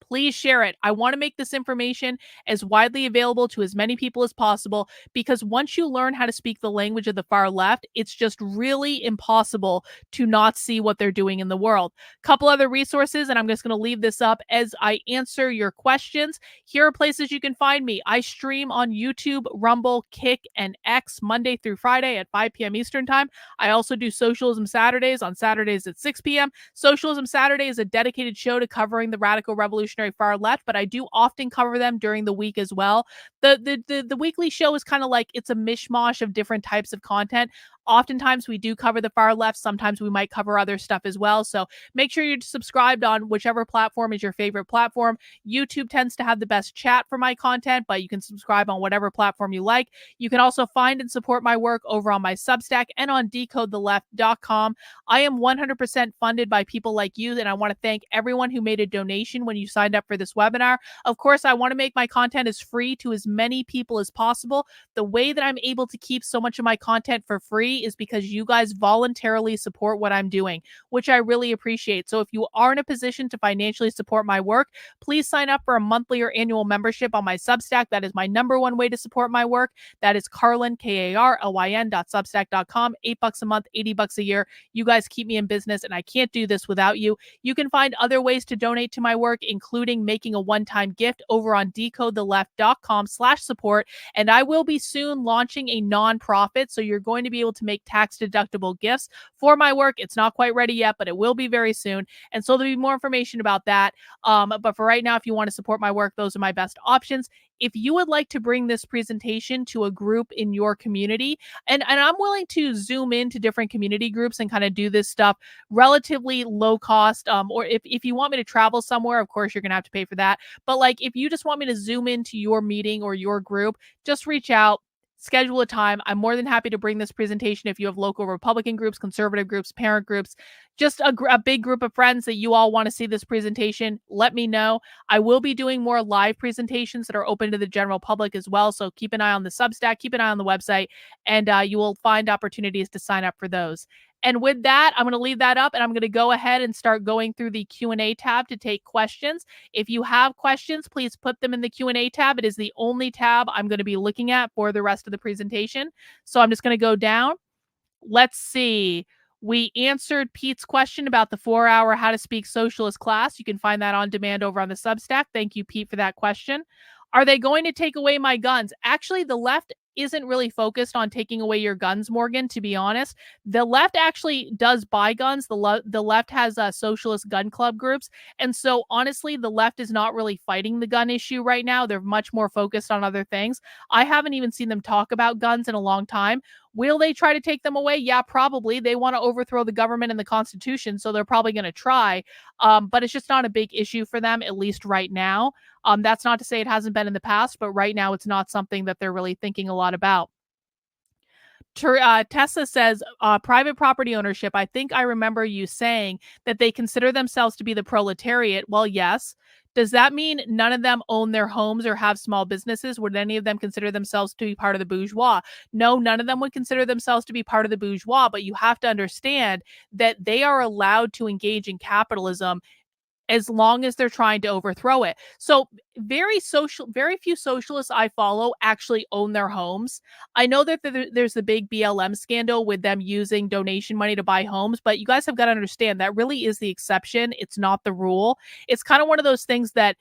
Please share it. I want to make this information as widely available to as many people as possible, because once you learn how to speak the language of the far left, it's just really impossible to not see what they're doing in the world. Couple other resources, and I'm just going to leave this up as I answer your questions. Here are places you can find me. I stream on YouTube, Rumble, Kick, and X Monday through Friday at 5 p.m. Eastern Time. I also do Socialism Saturdays on Saturdays at 6 p.m. Socialism Saturday is a dedicated show to covering the radical revolutionary far left, but I do often cover them during the week as well. The weekly show is kind of like, it's a mishmash of different types of content. Oftentimes we do cover the far left. Sometimes we might cover other stuff as well. So make sure you're subscribed on whichever platform is your favorite platform. YouTube tends to have the best chat for my content, but you can subscribe on whatever platform you like. You can also find and support my work over on my Substack and on decodetheleft.com. I am 100% funded by people like you, and I want to thank everyone who made a donation when you signed up for this webinar. Of course, I want to make my content as free to as many people as possible. The way that I'm able to keep so much of my content for free is because you guys voluntarily support what I'm doing, which I really appreciate. So if you are in a position to financially support my work, please sign up for a monthly or annual membership on my Substack. That is my number one way to support my work. That is Karlyn, Karlyn.substack.com. $8 a month, $80 a year. You guys keep me in business, and I can't do this without you. You can find other ways to donate to my work, including making a one-time gift over on decodetheleft.com/support. And I will be soon launching a nonprofit, so you're going to be able to make tax-deductible gifts for my work. It's not quite ready yet, but it will be very soon. And so there'll be more information about that. But for right now, if you want to support my work, those are my best options. If you would like to bring this presentation to a group in your community, and I'm willing to zoom into different community groups and kind of do this stuff relatively low cost, or if you want me to travel somewhere, of course, you're going to have to pay for that. But like, if you just want me to zoom into your meeting or your group, just reach out. Schedule a time. I'm more than happy to bring this presentation if you have local Republican groups, conservative groups, parent groups, just a big group of friends that you all want to see this presentation. Let me know. I will be doing more live presentations that are open to the general public as well. So keep an eye on the Substack, keep an eye on the website, and you will find opportunities to sign up for those. And with that, I'm going to leave that up, and I'm going to go ahead and start going through the Q&A tab to take questions. If you have questions, please put them in the Q&A tab. It is the only tab I'm going to be looking at for the rest of the presentation. So I'm just going to go down. Let's see. We answered Pete's question about the 4-hour How to Speak Socialist class. You can find that on demand over on the Substack. Thank you, Pete, for that question. Are they going to take away my guns? Actually, the left isn't really focused on taking away your guns, Morgan, to be honest. The left actually does buy guns. The left has socialist gun club groups. And so, honestly, the left is not really fighting the gun issue right now. They're much more focused on other things. I haven't even seen them talk about guns in a long time. Will they try to take them away? Yeah, probably. They want to overthrow the government and the Constitution, so they're probably going to try. But it's just not a big issue for them, at least right now. That's not to say it hasn't been in the past, but right now it's not something that they're really thinking a lot about. Tessa says, private property ownership. I think I remember you saying that they consider themselves to be the proletariat. Well, yes. Does that mean none of them own their homes or have small businesses? Would any of them consider themselves to be part of the bourgeois? No, none of them would consider themselves to be part of the bourgeois, but you have to understand that they are allowed to engage in capitalism as long as they're trying to overthrow it. So very few socialists I follow actually own their homes. I know that there's the big BLM scandal with them using donation money to buy homes, but you guys have got to understand that really is the exception. It's not the rule. It's kind of one of those things that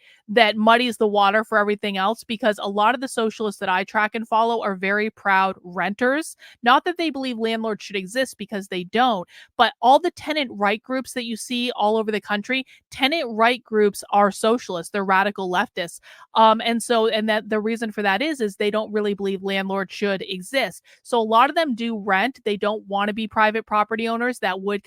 muddies the water for everything else, because a lot of the socialists that I track and follow are very proud renters. Not that they believe landlords should exist, because they don't, but all the tenant right groups that you see all over the country, tenant right groups are socialists. They're radical leftists. And that the reason for that is they don't really believe landlords should exist. So a lot of them do rent. They don't want to be private property owners. That would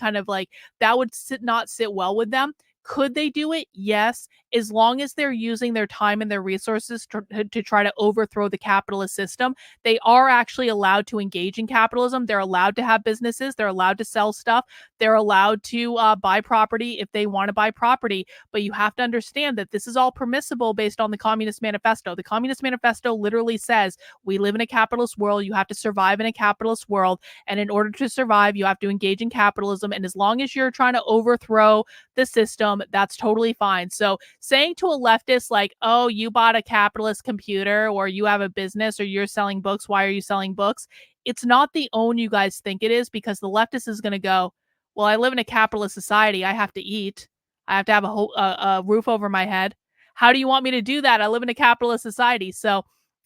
not sit well with them. Could they do it? Yes, as long as they're using their time and their resources to try to overthrow the capitalist system. They are actually allowed to engage in capitalism. They're allowed to have businesses. They're allowed to sell stuff. They're allowed to buy property if they want to buy property. But you have to understand that this is all permissible based on the Communist Manifesto. The Communist Manifesto literally says we live in a capitalist world. You have to survive in a capitalist world. And in order to survive, you have to engage in capitalism. And as long as you're trying to overthrow the system, that's totally fine. So saying to a leftist like, oh, you bought a capitalist computer, or you have a business, or you're selling books, why are you selling books? It's not the own you guys think it is, because the leftist is going to go, well, I live in a capitalist society. I have to eat. I have to have a roof over my head. How do you want me to do that? I live in a capitalist society. So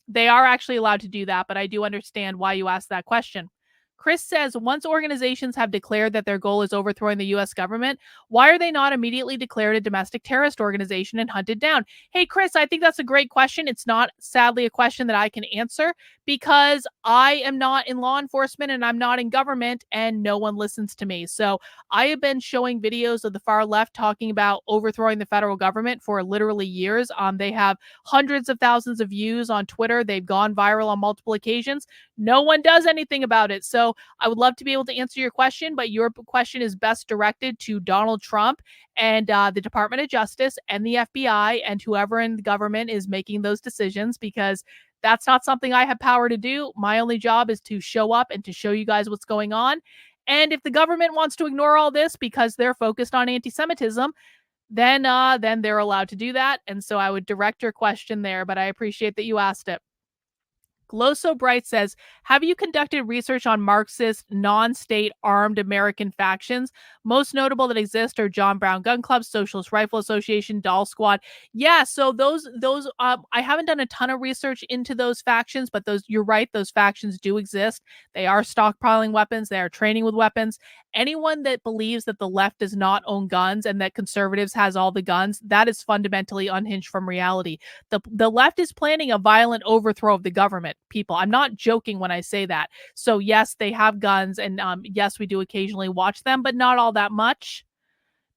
they are actually allowed to do that, but I do understand why you asked that question. Chris says, once organizations have declared that their goal is overthrowing the U.S. government, why are they not immediately declared a domestic terrorist organization and hunted down? Hey, Chris, I think that's a great question. It's not, sadly, a question that I can answer, because I am not in law enforcement and I'm not in government, and no one listens to me. So I have been showing videos of the far left talking about overthrowing the federal government for literally years. They have hundreds of thousands of views on Twitter. They've gone viral on multiple occasions. No one does anything about it. So I would love to be able to answer your question, but your question is best directed to Donald Trump and the Department of Justice and the FBI and whoever in the government is making those decisions, because that's not something I have power to do. My only job is to show up and to show you guys what's going on. And if the government wants to ignore all this because they're focused on anti-Semitism, then they're allowed to do that. And so I would direct your question there, but I appreciate that you asked it. Glow So Bright says, have you conducted research on Marxist non-state armed American factions? Most notable that exist are John Brown Gun Club, Socialist Rifle Association, Doll Squad. Yeah, so those I haven't done a ton of research into those factions, but you're right, those factions do exist. They are stockpiling weapons, they are training with weapons. Anyone that believes that the left does not own guns and that conservatives has all the guns, that is fundamentally unhinged from reality. The left is planning a violent overthrow of the government, people. I'm not joking when I say that. So yes, they have guns, and yes, we do occasionally watch them, but not all that much.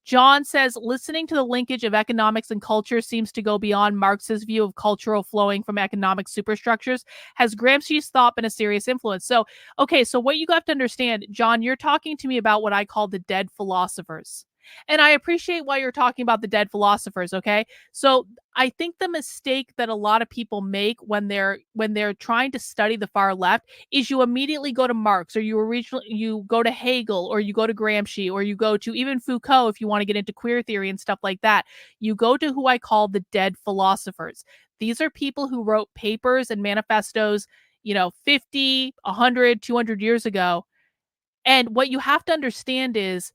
John says, listening to the linkage of economics and culture seems to go beyond Marx's view of cultural flowing from economic superstructures. Has Gramsci's thought been a serious influence? So, okay, so what you have to understand, John, you're talking to me about what I call the dead philosophers. And I appreciate why you're talking about the dead philosophers, okay? So I think the mistake that a lot of people make when they're trying to study the far left is you immediately go to Marx, or you go to Hegel, or you go to Gramsci, or you go to even Foucault if you want to get into queer theory and stuff like that. You go to who I call the dead philosophers. These are people who wrote papers and manifestos, 50, 100, 200 years ago. And what you have to understand is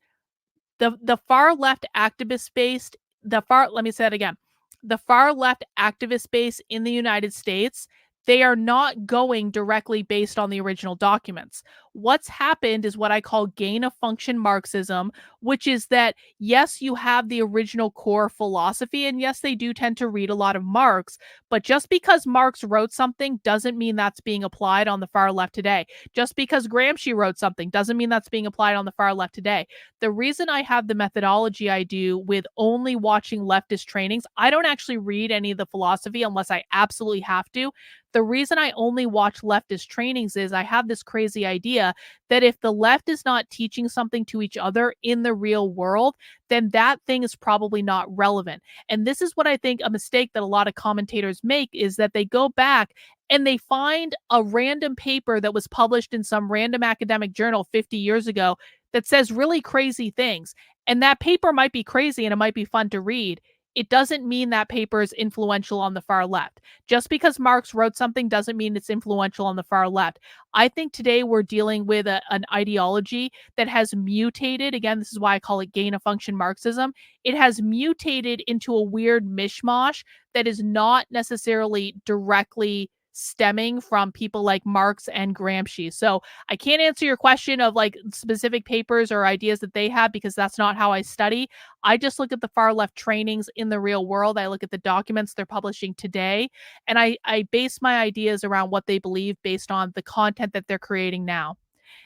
the far left activist base, let me say that again. The far left activist base in the United States, they are not going directly based on the original documents. What's happened is what I call gain-of-function Marxism, which is that, yes, you have the original core philosophy, and yes, they do tend to read a lot of Marx, but just because Marx wrote something doesn't mean that's being applied on the far left today. Just because Gramsci wrote something doesn't mean that's being applied on the far left today. The reason I have the methodology I do with only watching leftist trainings, I don't actually read any of the philosophy unless I absolutely have to. The reason I only watch leftist trainings is I have this crazy idea that if the left is not teaching something to each other in the real world, then that thing is probably not relevant. And this is what I think a mistake that a lot of commentators make is that they go back and they find a random paper that was published in some random academic journal 50 years ago that says really crazy things. And that paper might be crazy and it might be fun to read. It doesn't mean that paper is influential on the far left. Just because Marx wrote something doesn't mean it's influential on the far left. I think today we're dealing with an ideology that has mutated. Again, this is why I call it gain-of-function Marxism. It has mutated into a weird mishmash that is not necessarily directly stemming from people like Marx and Gramsci. So I can't answer your question of like specific papers or ideas that they have because that's not how I study. I just look at the far left trainings in the real world. I look at the documents they're publishing today, and I base my ideas around what they believe based on the content that they're creating now.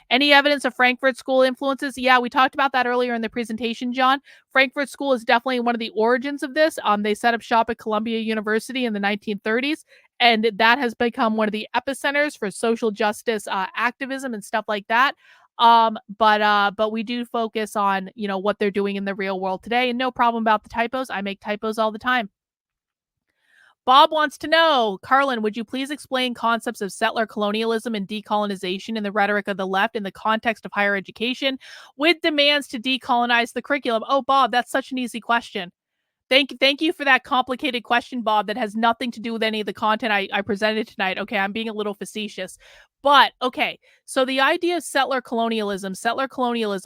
Any evidence of Frankfurt School influences? Yeah, we talked about that earlier in the presentation, John. Frankfurt School is definitely one of the origins of this. They set up shop at Columbia University in the 1930s, and that has become one of the epicenters for social justice activism and stuff like that. But we do focus on, what they're doing in the real world today, and no problem about the typos. I make typos all the time. Bob wants to know, Karlyn, would you please explain concepts of settler colonialism and decolonization in the rhetoric of the left in the context of higher education with demands to decolonize the curriculum? Oh, Bob, that's such an easy question. Thank you for that complicated question, Bob, that has nothing to do with any of the content I presented tonight. Okay, I'm being a little facetious. But, okay, so the idea of settler colonialism,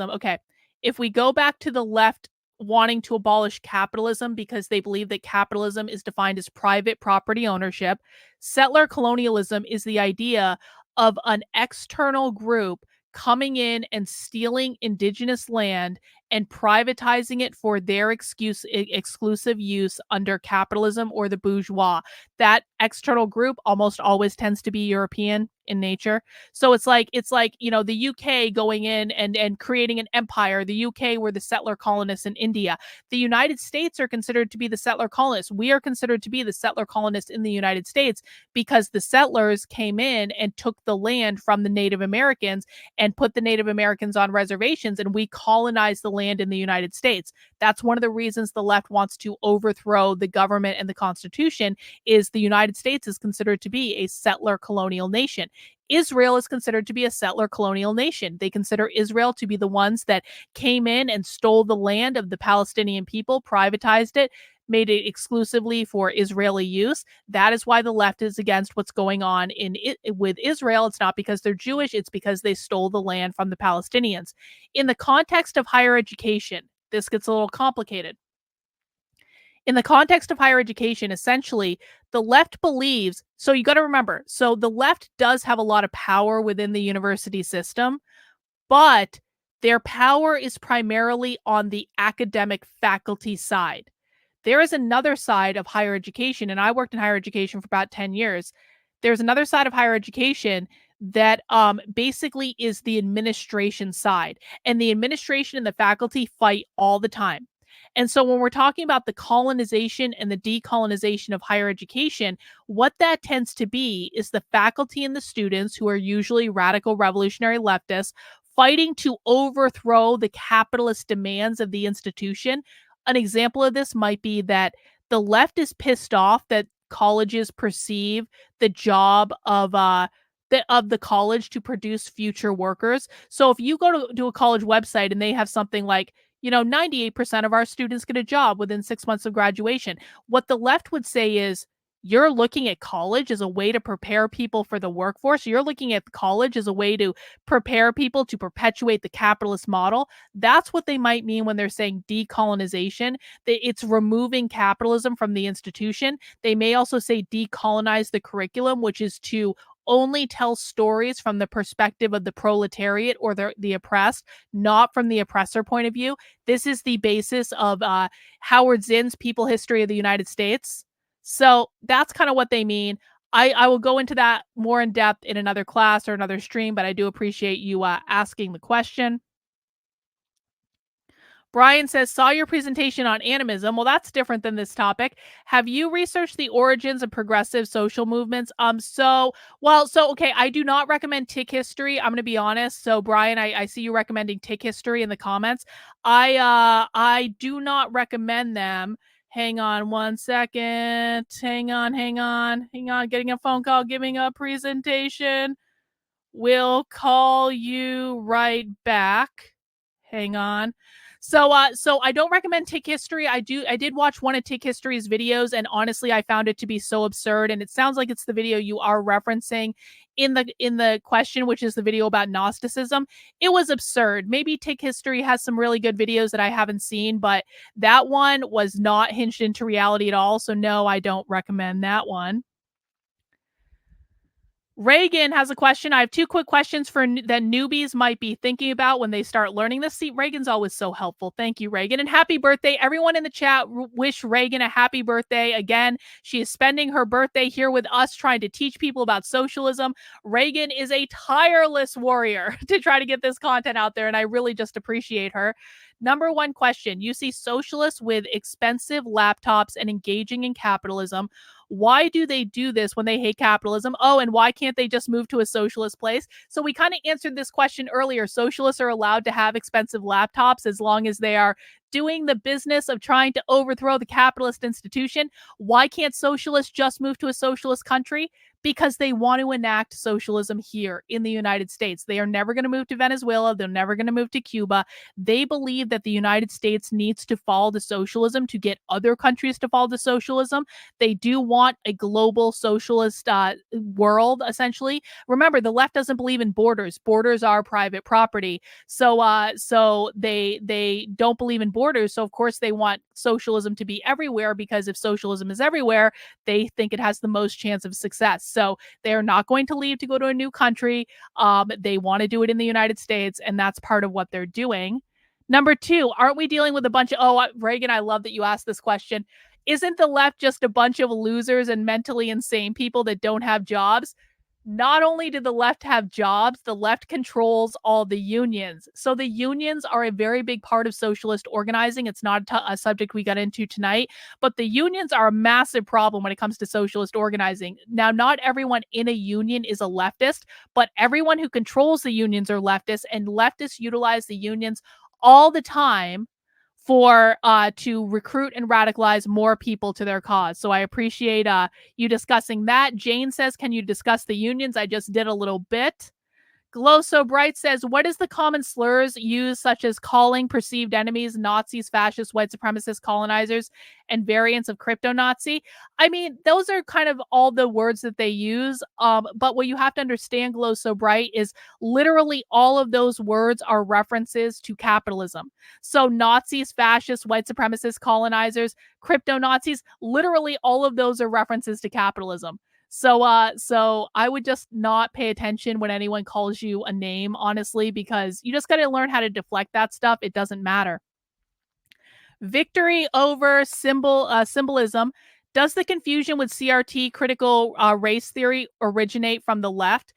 okay, if we go back to the left wanting to abolish capitalism because they believe that capitalism is defined as private property ownership, settler colonialism is the idea of an external group coming in and stealing indigenous land and privatizing it for their exclusive use under capitalism or the bourgeois. That external group almost always tends to be European in nature. So it's like, the UK going in and creating an empire. The UK were the settler colonists in India. The United States are considered to be the settler colonists. We are considered to be the settler colonists in the United States because the settlers came in and took the land from the Native Americans and put the Native Americans on reservations, and we colonized the land in the United States. That's one of the reasons the left wants to overthrow the government and the Constitution is the United States is considered to be a settler colonial nation. Israel is considered to be a settler colonial nation. They consider Israel to be the ones that came in and stole the land of the Palestinian people, privatized it, made it exclusively for Israeli use. That is why the left is against what's going on with Israel. It's not because they're Jewish, it's because they stole the land from the Palestinians. In the context of higher education, this gets a little complicated. In the context of higher education, essentially, the left believes, so you got to remember, so the left does have a lot of power within the university system, but their power is primarily on the academic faculty side. There is another side of higher education, and I worked in higher education for about 10 years. There's another side of higher education that basically is the administration side, and the administration and the faculty fight all the time. And so when we're talking about the colonization and the decolonization of higher education, what that tends to be is the faculty and the students, who are usually radical revolutionary leftists, fighting to overthrow the capitalist demands of the institution. An example of this might be that the left is pissed off that colleges perceive the job of the college to produce future workers. So if you go to a college website and they have something like, 98% of our students get a job within 6 months of graduation, what the left would say is, you're looking at college as a way to prepare people for the workforce. You're looking at college as a way to prepare people to perpetuate the capitalist model. That's what they might mean when they're saying decolonization. It's removing capitalism from the institution. They may also say decolonize the curriculum, which is to only tell stories from the perspective of the proletariat or the oppressed, not from the oppressor point of view. This is the basis of Howard Zinn's People History of the United States. So that's kind of what they mean. I will go into that more in depth in another class or another stream, but I do appreciate you asking the question. Brian says, saw your presentation on animism. Well, that's different than this topic. Have you researched the origins of progressive social movements? Okay, I do not recommend Tick History. I'm going to be honest. So, Brian, I see you recommending Tick History in the comments. I do not recommend them. Hang on one second. Hang on. Getting a phone call, giving a presentation. We'll call you right back. Hang on. So I don't recommend Tick History. I did watch one of Tick History's videos, and honestly, I found it to be so absurd. And it sounds like it's the video you are referencing in the question, which is the video about Gnosticism. It was absurd. Maybe Tick History has some really good videos that I haven't seen, but that one was not hinged into reality at all. So no, I don't recommend that one. Reagan has a question. I have two quick questions that newbies might be thinking about when they start learning this. See, Reagan's always so helpful. Thank you, Reagan. And happy birthday. Everyone in the chat wish Reagan a happy birthday. Again, she is spending her birthday here with us trying to teach people about socialism. Reagan is a tireless warrior to try to get this content out there, and I really just appreciate her. Number one question. You see socialists with expensive laptops and engaging in capitalism. Why do they do this when they hate capitalism? Oh, and why can't they just move to a socialist place? So we kind of answered this question earlier. Socialists are allowed to have expensive laptops as long as they are doing the business of trying to overthrow the capitalist institution. Why can't socialists just move to a socialist country? Because they want to enact socialism here in the United States. They are never going to move to Venezuela. They're never going to move to Cuba. They believe that the United States needs to fall to socialism to get other countries to fall to socialism. They do want a global socialist world, essentially. Remember, the left doesn't believe in borders. Borders are private property. So they don't believe in borders. So, of course, they want socialism to be everywhere, because if socialism is everywhere, they think it has the most chance of success. So they are not going to leave to go to a new country. They want to do it in the United States, and that's part of what they're doing. Number two, aren't we dealing with a bunch of, Reagan, I love that you asked this question. Isn't the left just a bunch of losers and mentally insane people that don't have jobs? Not only do the left have jobs, the left controls all the unions. So the unions are a very big part of socialist organizing. It's not a subject we got into tonight, but the unions are a massive problem when it comes to socialist organizing. Now, not everyone in a union is a leftist, but everyone who controls the unions are leftists, and leftists utilize the unions all the time for to recruit and radicalize more people to their cause. So I appreciate you discussing that. Jane says, can you discuss the unions? I just did a little bit. Glow So Bright says, what is the common slurs used, such as calling perceived enemies Nazis, fascists, white supremacists, colonizers, and variants of crypto-Nazi? I mean, those are kind of all the words that they use. But what you have to understand, Glow So Bright, is literally all of those words are references to capitalism. So Nazis, fascists, white supremacists, colonizers, crypto-Nazis, literally all of those are references to capitalism. So I would just not pay attention when anyone calls you a name, honestly, because you just got to learn how to deflect that stuff. It doesn't matter. Victory over symbolism. Does the confusion with CRT, critical race theory, originate from the left?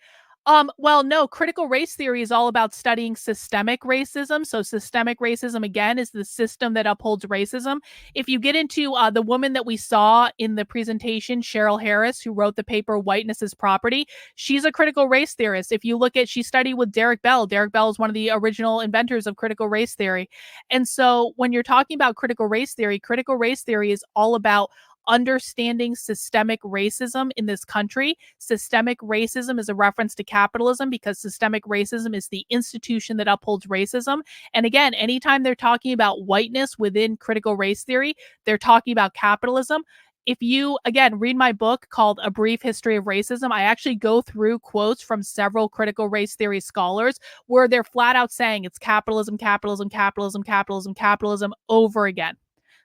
Well, no, critical race theory is all about studying systemic racism. So systemic racism, again, is the system that upholds racism. If you get into the woman that we saw in the presentation, Cheryl Harris, who wrote the paper Whiteness is Property, she's a critical race theorist. If you look at, she studied with Derek Bell. Derek Bell is one of the original inventors of critical race theory. And so when you're talking about critical race theory is all about understanding systemic racism in this country. Systemic racism is a reference to capitalism, because systemic racism is the institution that upholds racism. And again, anytime they're talking about whiteness within critical race theory, they're talking about capitalism. If you, again, read my book called A Brief History of Racism, I actually go through quotes from several critical race theory scholars where they're flat out saying it's capitalism, capitalism, capitalism, capitalism, capitalism over again.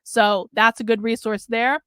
So that's a good resource there.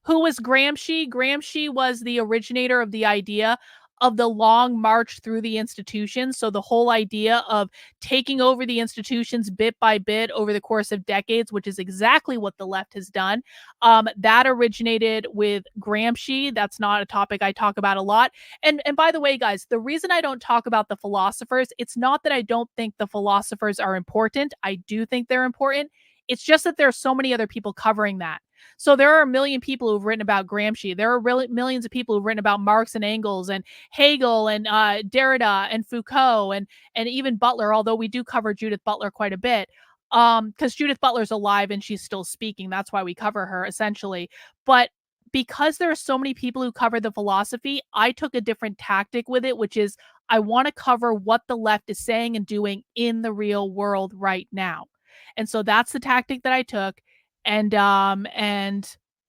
Who was Gramsci? Gramsci was the originator of the idea of the long march through the institutions. So the whole idea of taking over the institutions bit by bit over the course of decades, which is exactly what the left has done. That originated with Gramsci. That's not a topic I talk about a lot. And by the way, guys, the reason I don't talk about the philosophers, it's not that I don't think the philosophers are important. I do think they're important. It's just that there are so many other people covering that. So there are a million people who've written about Gramsci. There are really millions of people who've written about Marx and Engels and Hegel and Derrida and Foucault and even Butler, although we do cover Judith Butler quite a bit because Judith Butler's alive and she's still speaking. That's why we cover her, essentially. But because there are so many people who cover the philosophy, I took a different tactic with it, which is I want to cover what the left is saying and doing in the real world right now. And so that's the tactic that I took. And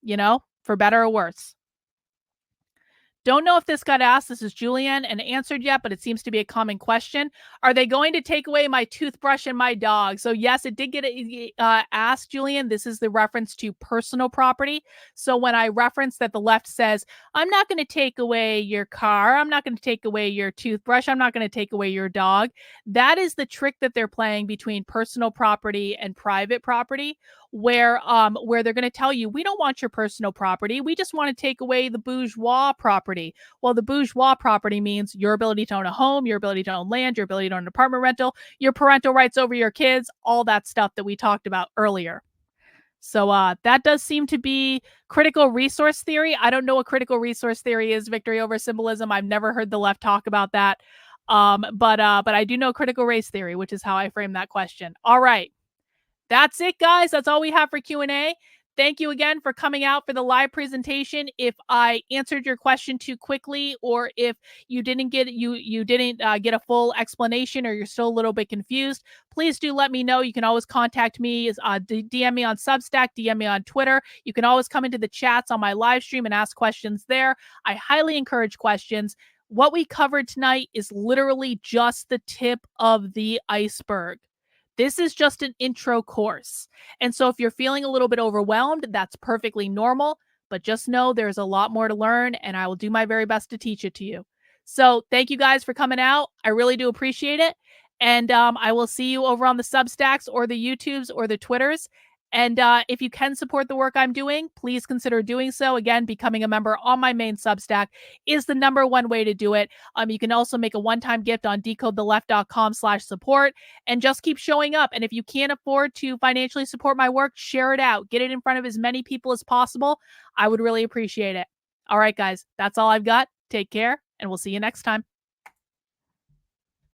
you know, for better or worse. Don't know if this got asked. This is Julianne and answered yet, but it seems to be a common question. Are they going to take away my toothbrush and my dog? So yes, it did get asked, Julian. This is the reference to personal property. So when I reference that the left says, I'm not going to take away your car, I'm not going to take away your toothbrush, I'm not going to take away your dog, that is the trick that they're playing between personal property and private property, where they're going to tell you, we don't want your personal property, we just want to take away the bourgeois property. Well, the bourgeois property means your ability to own a home, your ability to own land, your ability to own an apartment rental, your parental rights over your kids, all that stuff that we talked about earlier. So that does seem to be critical resource theory. I don't know what critical resource theory is, victory over symbolism. I've never heard the left talk about that. But I do know critical race theory, which is how I frame that question. All right. That's it, guys. That's all we have for Q&A. Thank you again for coming out for the live presentation. If I answered your question too quickly, or if you didn't get get a full explanation, or you're still a little bit confused, please do let me know. You can always contact me, DM me on Substack, DM me on Twitter. You can always come into the chats on my live stream and ask questions there. I highly encourage questions. What we covered tonight is literally just the tip of the iceberg. This is just an intro course. And so if you're feeling a little bit overwhelmed, that's perfectly normal, but just know there's a lot more to learn and I will do my very best to teach it to you. So thank you guys for coming out. I really do appreciate it. And I will see you over on the Substacks or the YouTubes or the Twitters. And if you can support the work I'm doing, please consider doing so. Again, becoming a member on my main Substack is the #1 way to do it. You can also make a one-time gift on decodetheleft.com/support and just keep showing up. And if you can't afford to financially support my work, share it out. Get it in front of as many people as possible. I would really appreciate it. All right, guys, that's all I've got. Take care, and we'll see you next time.